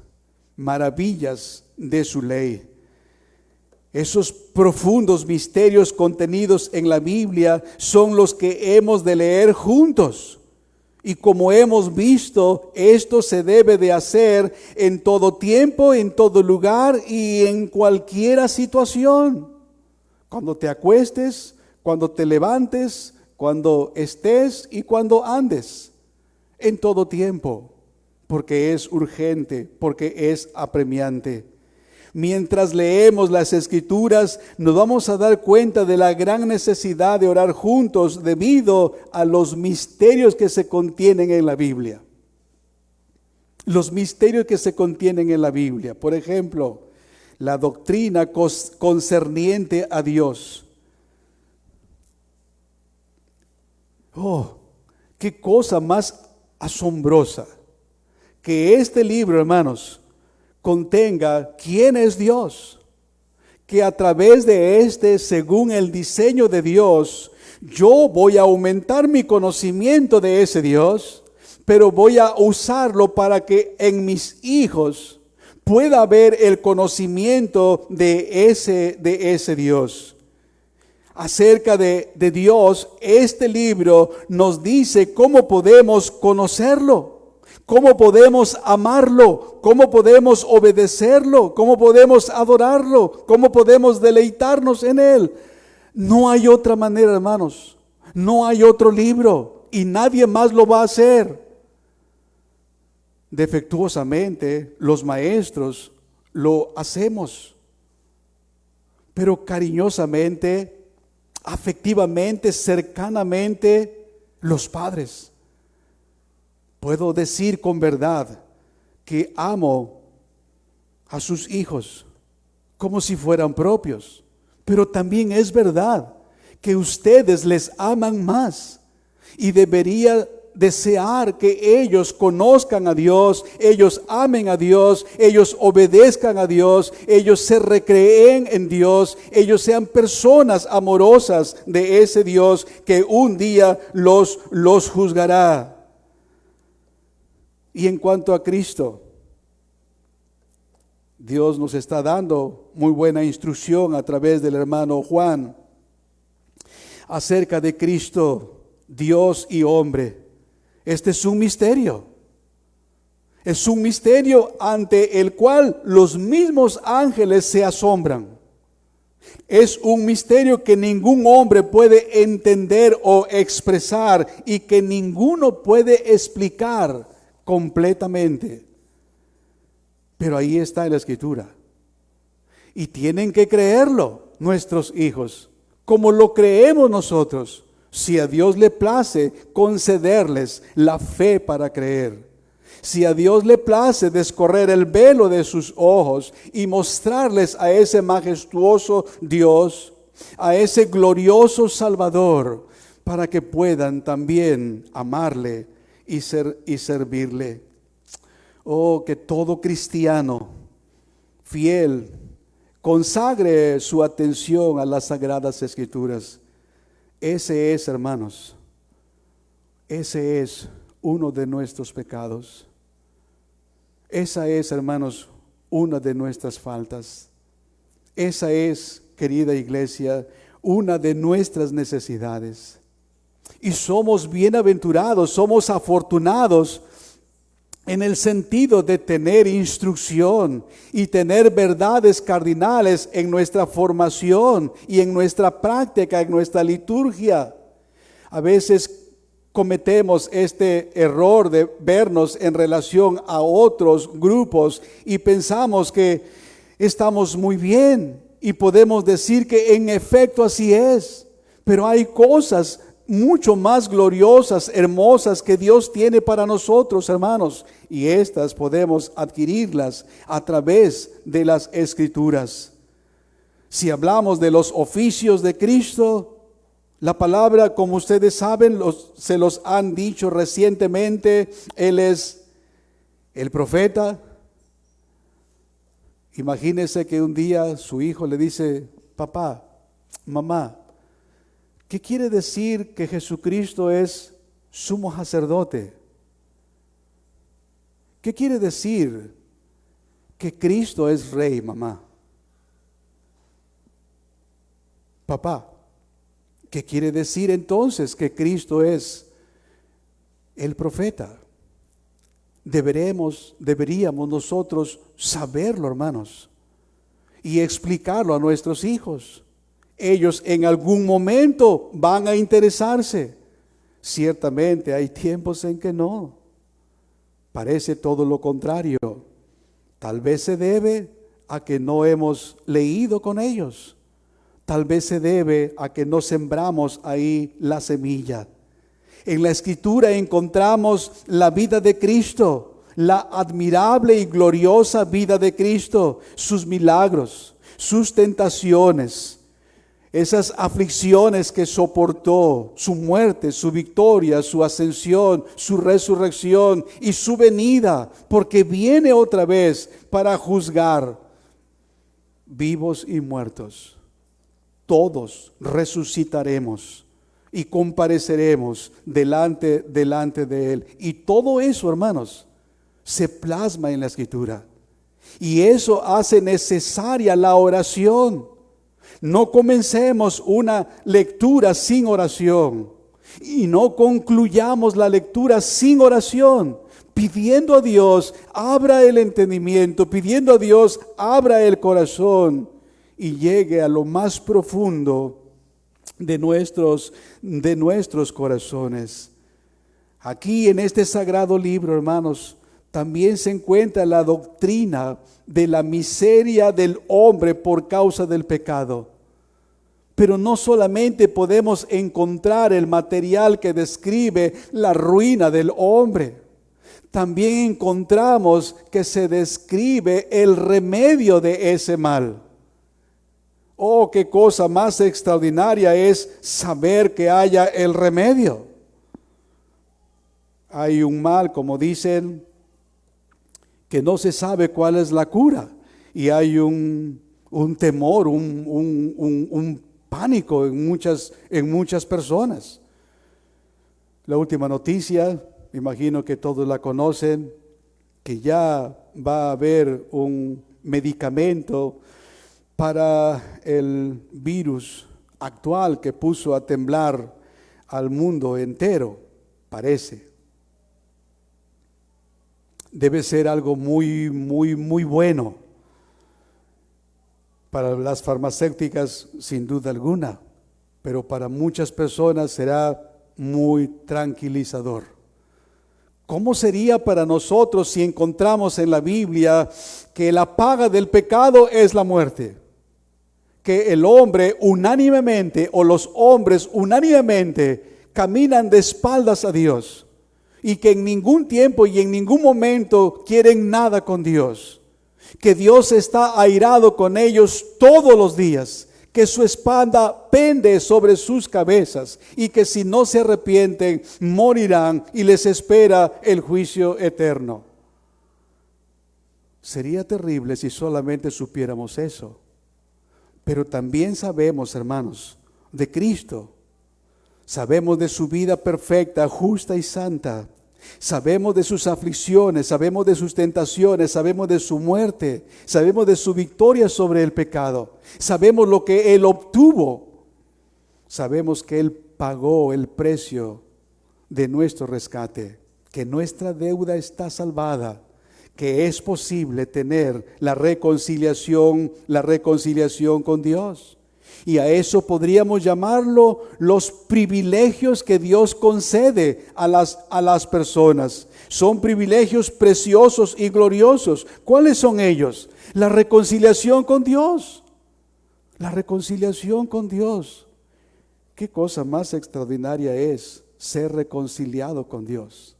B: maravillas de su ley. Esos profundos misterios contenidos en la Biblia son los que hemos de leer juntos. Y como hemos visto, esto se debe de hacer en todo tiempo, en todo lugar y en cualquier situación. Cuando te acuestes, cuando te levantes, cuando estés y cuando andes. En todo tiempo, porque es urgente, porque es apremiante. Mientras leemos las Escrituras, nos vamos a dar cuenta de la gran necesidad de orar juntos debido a los misterios que se contienen en la Biblia. Los misterios que se contienen en la Biblia. Por ejemplo, la doctrina concerniente a Dios. Oh, qué cosa más asombrosa que este libro, hermanos, contenga quién es Dios, que a través de según el diseño de Dios, yo voy a aumentar mi conocimiento de ese Dios, pero voy a usarlo para que en mis hijos pueda haber el conocimiento de ese Dios. Acerca de Dios, este libro nos dice cómo podemos conocerlo. ¿Cómo podemos amarlo? ¿Cómo podemos obedecerlo? ¿Cómo podemos adorarlo? ¿Cómo podemos deleitarnos en Él? No hay otra manera, hermanos. No hay otro libro y nadie más lo va a hacer. Defectuosamente, los maestros lo hacemos, pero cariñosamente, afectivamente, cercanamente, los padres. Puedo decir con verdad que amo a sus hijos como si fueran propios, pero también es verdad que ustedes les aman más y debería desear que ellos conozcan a Dios, ellos amen a Dios, ellos obedezcan a Dios, ellos se recreen en Dios, ellos sean personas amorosas de ese Dios que un día los juzgará. Y en cuanto a Cristo, Dios nos está dando muy buena instrucción a través del hermano Juan acerca de Cristo, Dios y hombre. Este es un misterio. Es un misterio ante el cual los mismos ángeles se asombran. Es un misterio que ningún hombre puede entender o expresar y que ninguno puede explicar completamente. Pero ahí está en la Escritura. Y tienen que creerlo nuestros hijos, como lo creemos nosotros, si a Dios le place concederles la fe para creer. Si a Dios le place descorrer el velo de sus ojos y mostrarles a ese majestuoso Dios, a ese glorioso Salvador, para que puedan también amarle y servirle. Oh, que todo cristiano fiel consagre su atención a las Sagradas Escrituras. Ese es, hermanos, ese es uno de nuestros pecados. Esa es, hermanos, una de nuestras faltas. Esa es, querida iglesia, una de nuestras necesidades. Y somos bienaventurados, somos afortunados en el sentido de tener instrucción y tener verdades cardinales en nuestra formación y en nuestra práctica, en nuestra liturgia. A veces cometemos este error de vernos en relación a otros grupos y pensamos que estamos muy bien y podemos decir que en efecto así es, pero hay cosas mucho más gloriosas, hermosas que Dios tiene para nosotros, hermanos, y estas podemos adquirirlas a través de las Escrituras. Si hablamos de los oficios de Cristo, la palabra, como ustedes saben, se los han dicho recientemente, Él es el profeta. Imagínense que un día su hijo le dice: papá, mamá, ¿qué quiere decir que Jesucristo es sumo sacerdote? ¿Qué quiere decir que Cristo es rey, mamá? Papá, ¿qué quiere decir entonces que Cristo es el profeta? Deberíamos nosotros saberlo, hermanos, y explicarlo a nuestros hijos. Ellos en algún momento van a interesarse. Ciertamente hay tiempos en que no. Parece todo lo contrario. Tal vez se debe a que no hemos leído con ellos. Tal vez se debe a que no sembramos ahí la semilla. En la Escritura encontramos la vida de Cristo, la admirable y gloriosa vida de Cristo, sus milagros, sus tentaciones, esas aflicciones que soportó, su muerte, su victoria, su ascensión, su resurrección y su venida, porque viene otra vez para juzgar vivos y muertos. Todos resucitaremos y compareceremos delante de Él. Y todo eso, hermanos, se plasma en la Escritura. Y eso hace necesaria la oración. No comencemos una lectura sin oración y no concluyamos la lectura sin oración, pidiendo a Dios abra el entendimiento, pidiendo a Dios abra el corazón y llegue a lo más profundo de nuestros corazones. Aquí en este sagrado libro, hermanos, también se encuentra la doctrina de la miseria del hombre por causa del pecado. Pero no solamente podemos encontrar el material que describe la ruina del hombre, también encontramos que se describe el remedio de ese mal. Oh, qué cosa más extraordinaria es saber que haya el remedio. Hay un mal, como dicen, que no se sabe cuál es la cura. Y hay un temor, un pánico en muchas personas. La última noticia, imagino que todos la conocen, que ya va a haber un medicamento para el virus actual que puso a temblar al mundo entero, parece. Debe ser algo muy, muy, muy bueno para las farmacéuticas, sin duda alguna, pero para muchas personas será muy tranquilizador. ¿Cómo sería para nosotros si encontramos en la Biblia que la paga del pecado es la muerte? Que el hombre unánimemente, o los hombres unánimemente, caminan de espaldas a Dios, y que en ningún tiempo y en ningún momento quieren nada con Dios, que Dios está airado con ellos todos los días, que su espada pende sobre sus cabezas, y que si no se arrepienten morirán y les espera el juicio eterno. Sería terrible si solamente supiéramos eso. Pero también sabemos, hermanos, de Cristo. Sabemos de su vida perfecta, justa y santa. Sabemos de sus aflicciones, sabemos de sus tentaciones, sabemos de su muerte, sabemos de su victoria sobre el pecado. Sabemos lo que Él obtuvo. Sabemos que Él pagó el precio de nuestro rescate, que nuestra deuda está salvada, que es posible tener la reconciliación con Dios. Y a eso podríamos llamarlo los privilegios que Dios concede a las personas. Son privilegios preciosos y gloriosos. ¿Cuáles son ellos? La reconciliación con Dios. La reconciliación con Dios. ¿Qué cosa más extraordinaria es ser reconciliado con Dios?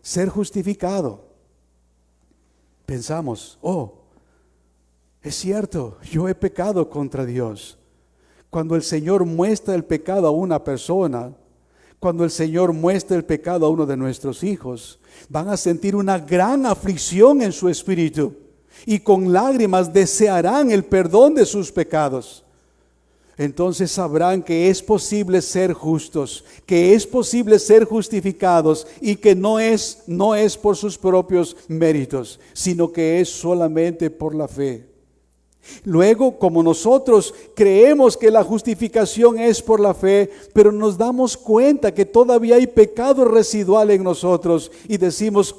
B: Ser justificado. Pensamos, es cierto, yo he pecado contra Dios. Cuando el Señor muestra el pecado a una persona, cuando el Señor muestra el pecado a uno de nuestros hijos, van a sentir una gran aflicción en su espíritu y con lágrimas desearán el perdón de sus pecados. Entonces sabrán que es posible ser justos, que es posible ser justificados, y que no es por sus propios méritos, sino que es solamente por la fe. Luego, como nosotros creemos que la justificación es por la fe, pero nos damos cuenta que todavía hay pecado residual en nosotros y decimos,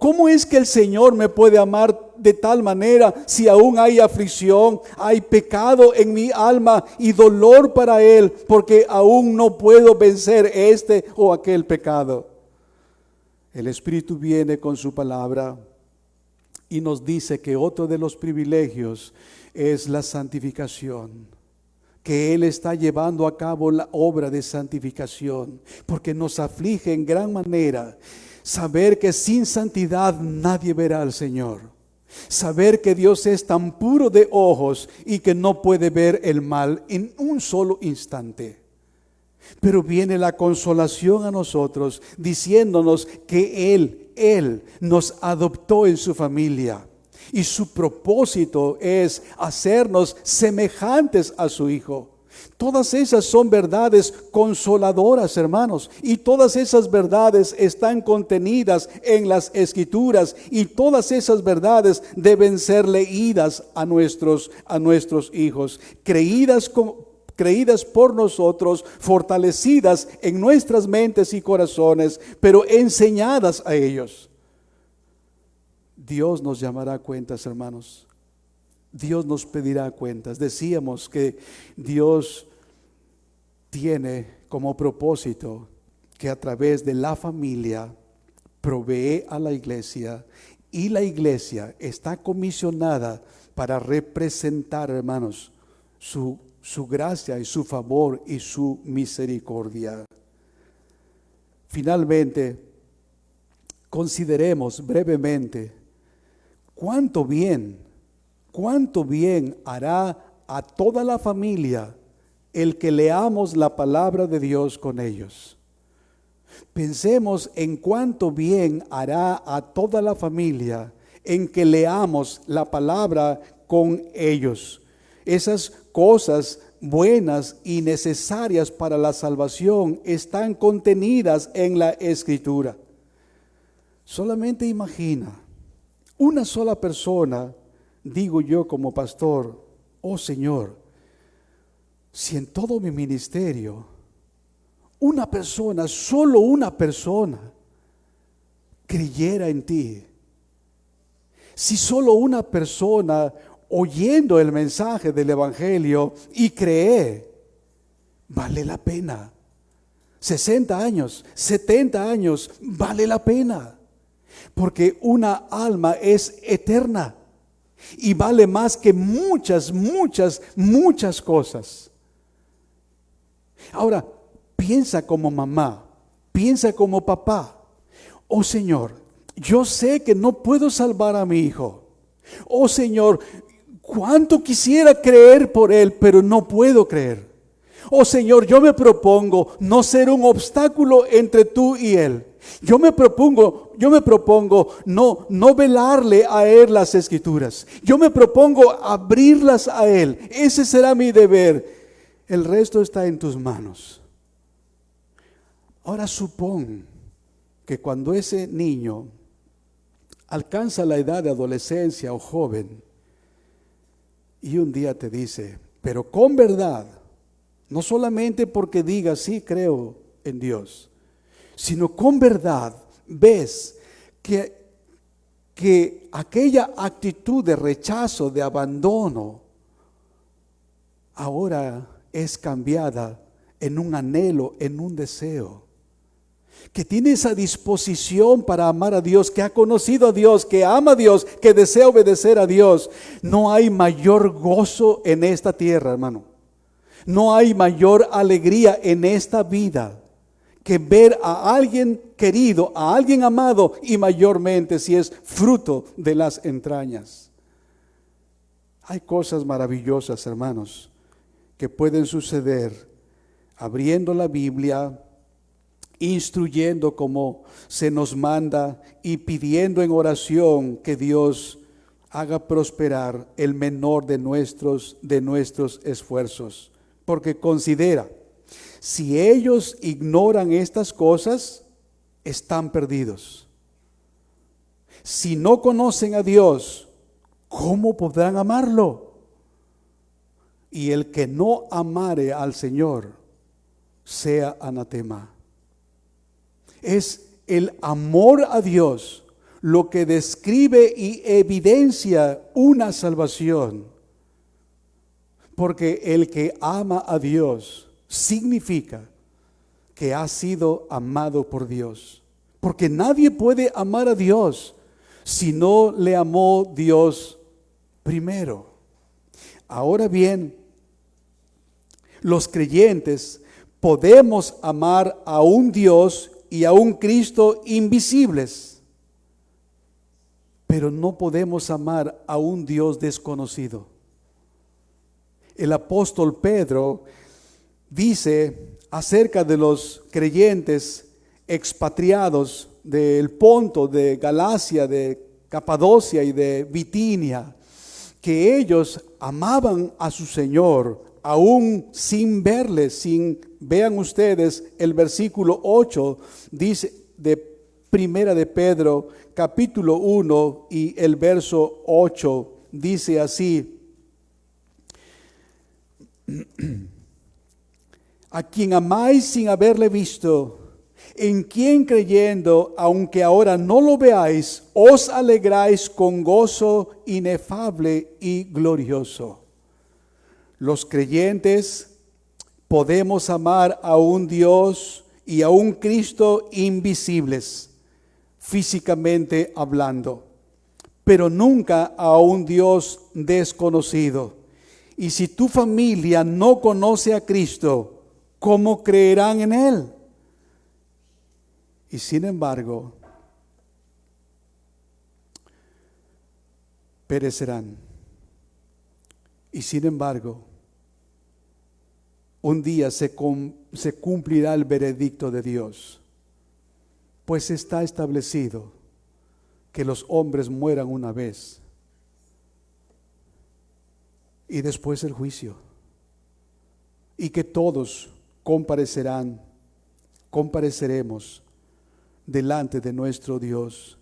B: ¿cómo es que el Señor me puede amar de tal manera si aún hay aflicción, hay pecado en mi alma y dolor para Él, porque aún no puedo vencer este o aquel pecado? El Espíritu viene con su palabra y nos dice que otro de los privilegios es la santificación, que Él está llevando a cabo la obra de santificación, porque nos aflige en gran manera saber que sin santidad nadie verá al Señor, saber que Dios es tan puro de ojos y que no puede ver el mal en un solo instante. Pero viene la consolación a nosotros diciéndonos que Él nos adoptó en su familia y su propósito es hacernos semejantes a su Hijo. Todas esas son verdades consoladoras, hermanos, y todas esas verdades están contenidas en las Escrituras, y todas esas verdades deben ser leídas a nuestros hijos, creídas por nosotros, fortalecidas en nuestras mentes y corazones, pero enseñadas a ellos. Dios nos llamará a cuentas, hermanos. Dios nos pedirá cuentas. Decíamos que Dios tiene como propósito que a través de la familia provee a la iglesia, y la iglesia está comisionada para representar, hermanos, su gracia y su favor y su misericordia. Finalmente, consideremos brevemente cuánto bien hará a toda la familia el que leamos la palabra de Dios con ellos. Pensemos en cuánto bien hará a toda la familia en que leamos la palabra con ellos. Esas cosas buenas y necesarias para la salvación están contenidas en la Escritura. Solamente imagina, una sola persona, digo yo como pastor, oh Señor, si en todo mi ministerio, una persona, solo una persona, creyera en ti. Si solo una persona, oyendo el mensaje del Evangelio y cree, vale la pena. 60 años, 70 años, vale la pena. Porque una alma es eterna y vale más que muchas cosas. Ahora, piensa como mamá, piensa como papá. Oh Señor, yo sé que no puedo salvar a mi hijo. Oh Señor, cuánto quisiera creer por él, pero no puedo creer. Oh Señor, yo me propongo no ser un obstáculo entre tú y él. Yo me propongo no velarle a él las Escrituras. Yo me propongo abrirlas a él. Ese será mi deber. El resto está en tus manos. Ahora supón que cuando ese niño alcanza la edad de adolescencia o joven y un día te dice, pero con verdad, no solamente porque diga sí creo en Dios, sino con verdad ves que aquella actitud de rechazo, de abandono, ahora es cambiada en un anhelo, en un deseo. Que tiene esa disposición para amar a Dios, que ha conocido a Dios, que ama a Dios, que desea obedecer a Dios. No hay mayor gozo en esta tierra, hermano. No hay mayor alegría en esta vida que ver a alguien querido, a alguien amado, y mayormente si es fruto de las entrañas. Hay cosas maravillosas, hermanos, que pueden suceder abriendo la Biblia, instruyendo como se nos manda y pidiendo en oración que Dios haga prosperar el menor de nuestros esfuerzos. Porque considera, si ellos ignoran estas cosas, están perdidos. Si no conocen a Dios, ¿cómo podrán amarlo? Y el que no amare al Señor, sea anatema. Es el amor a Dios lo que describe y evidencia una salvación. Porque el que ama a Dios significa que ha sido amado por Dios. Porque nadie puede amar a Dios si no le amó Dios primero. Ahora bien, los creyentes podemos amar a un Dios y a un Cristo invisibles, pero no podemos amar a un Dios desconocido. El apóstol Pedro dice acerca de los creyentes expatriados del Ponto, de Galacia, de Capadocia y de Bitinia, que ellos amaban a su Señor aún sin verle, vean ustedes el versículo 8, dice de Primera de Pedro, capítulo 1 y el verso 8, dice así: a quien amáis sin haberle visto, en quien creyendo, aunque ahora no lo veáis, os alegráis con gozo inefable y glorioso. Los creyentes podemos amar a un Dios y a un Cristo invisibles, físicamente hablando, pero nunca a un Dios desconocido. Y si tu familia no conoce a Cristo, ¿cómo creerán en Él? Y sin embargo, perecerán. Y sin embargo, un día se cumplirá el veredicto de Dios. Pues está establecido que los hombres mueran una vez y después el juicio, y que todos compareceremos delante de nuestro Dios.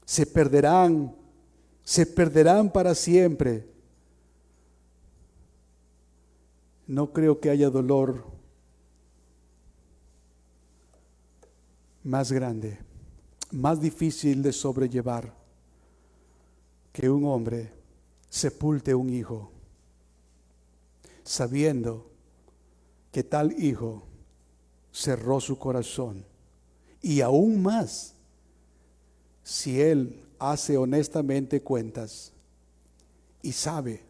B: Se perderán para siempre. No creo que haya dolor más grande, más difícil de sobrellevar, que un hombre sepulte un hijo, sabiendo que tal hijo cerró su corazón, y aún más si él hace honestamente cuentas y sabe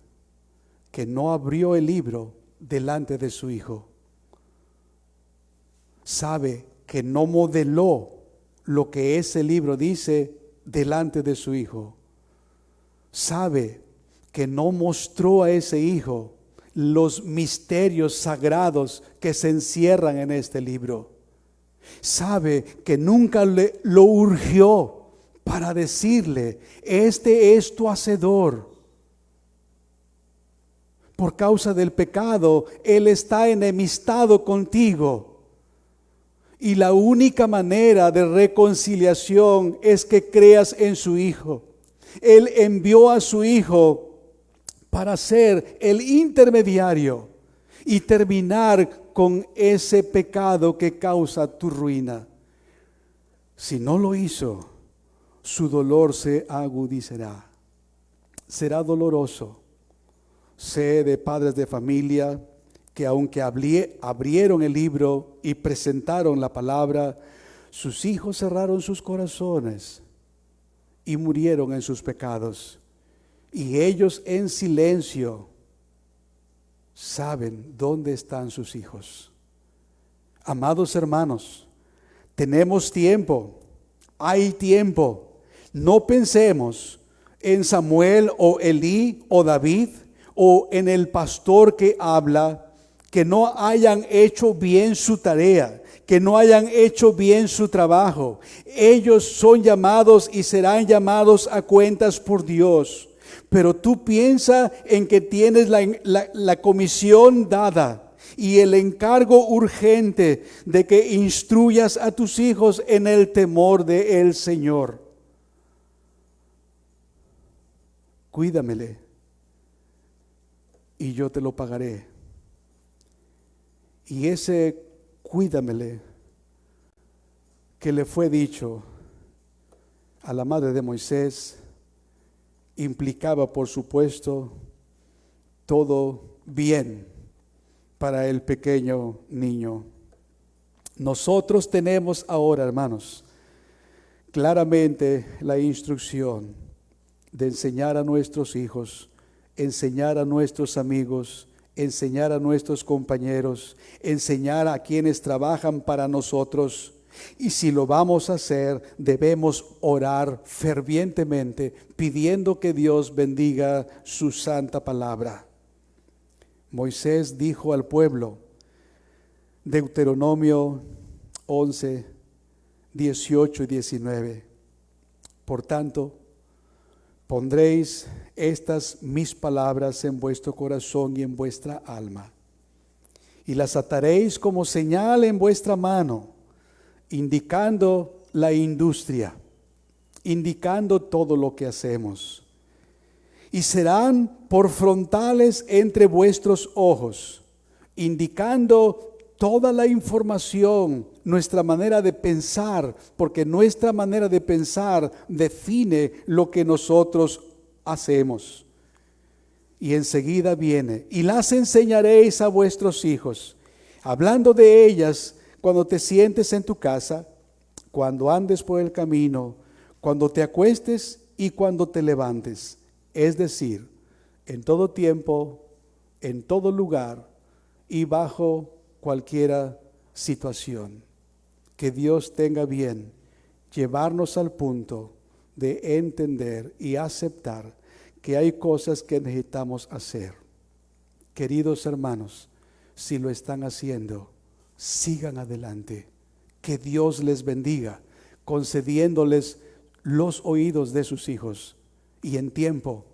B: que no abrió el libro delante de su hijo, sabe que no modeló lo que ese libro dice delante de su hijo, sabe que no mostró a ese hijo los misterios sagrados que se encierran en este libro, sabe que nunca lo urgió para decirle: este es tu hacedor. Por causa del pecado, él está enemistado contigo. Y la única manera de reconciliación es que creas en su Hijo. Él envió a su Hijo para ser el intermediario y terminar con ese pecado que causa tu ruina. Si no lo hizo, su dolor se agudizará. Será doloroso. Sé de padres de familia que aunque abrieron el libro y presentaron la palabra, sus hijos cerraron sus corazones y murieron en sus pecados. Y ellos en silencio saben dónde están sus hijos. Amados hermanos, tenemos tiempo, hay tiempo. No pensemos en Samuel o Elí o David o en el pastor que habla, que no hayan hecho bien su tarea, que no hayan hecho bien su trabajo. Ellos son llamados y serán llamados a cuentas por Dios. Pero tú piensa en que tienes la comisión dada y el encargo urgente de que instruyas a tus hijos en el temor del Señor. Cuídamele y yo te lo pagaré. Y ese cuídamele que le fue dicho a la madre de Moisés implicaba, por supuesto, todo bien para el pequeño niño. Nosotros tenemos ahora, hermanos, claramente la instrucción de enseñar a nuestros hijos, enseñar a nuestros amigos, enseñar a nuestros compañeros, enseñar a quienes trabajan para nosotros. Y si lo vamos a hacer, debemos orar fervientemente, pidiendo que Dios bendiga su santa palabra. Moisés dijo al pueblo, Deuteronomio 11, 18 y 19, por tanto, pondréis estas mis palabras en vuestro corazón y en vuestra alma, y las ataréis como señal en vuestra mano, indicando la industria, indicando todo lo que hacemos. Y serán por frontales entre vuestros ojos, indicando toda la información, nuestra manera de pensar, porque nuestra manera de pensar define lo que nosotros hacemos. Y enseguida viene, y las enseñaréis a vuestros hijos, hablando de ellas cuando te sientes en tu casa, cuando andes por el camino, cuando te acuestes y cuando te levantes. Es decir, en todo tiempo, en todo lugar y bajo cualquier situación. Que Dios tenga bien llevarnos al punto de entender y aceptar que hay cosas que necesitamos hacer. Queridos hermanos, si lo están haciendo, sigan adelante, Que Dios les bendiga, concediéndoles los oídos de sus hijos y en tiempo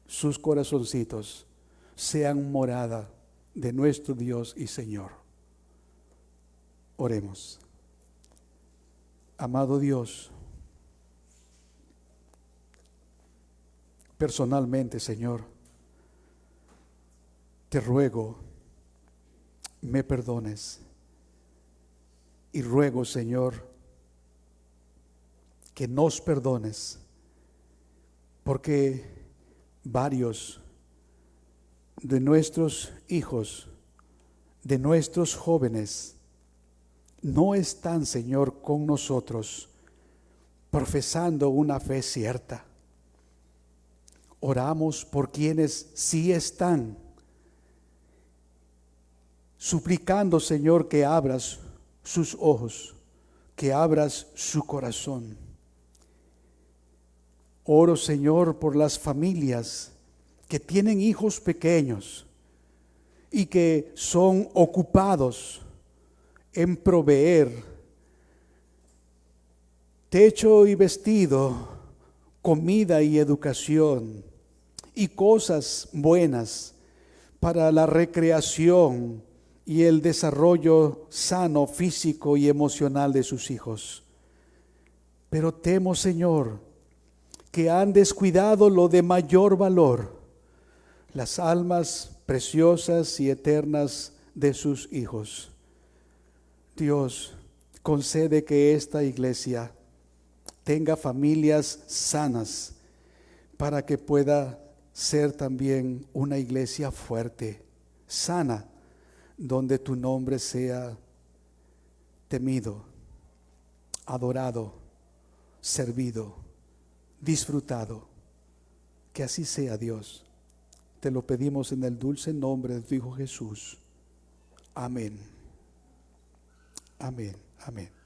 B: sus corazoncitos sean morada de nuestro Dios y Señor. Oremos. Amado Dios, personalmente, Señor, te ruego, me perdones. Y ruego, Señor, que nos perdones, porque varios de nuestros hijos, de nuestros jóvenes, no están, Señor, con nosotros, profesando una fe cierta. Oramos por quienes sí están, suplicando, Señor, que abras sus ojos, que abras su corazón. Oro, Señor, por las familias que tienen hijos pequeños y que son ocupados en proveer techo y vestido, comida y educación y cosas buenas para la recreación y el desarrollo sano físico y emocional de sus hijos. Pero temo, Señor, que han descuidado lo de mayor valor, las almas preciosas y eternas de sus hijos. Dios, concede que esta iglesia tenga familias sanas para que pueda ser también una iglesia fuerte, sana, donde tu nombre sea temido, adorado, servido, disfrutado. Que así sea, Dios. Te lo pedimos en el dulce nombre de tu Hijo Jesús. Amén. Amén. Amén.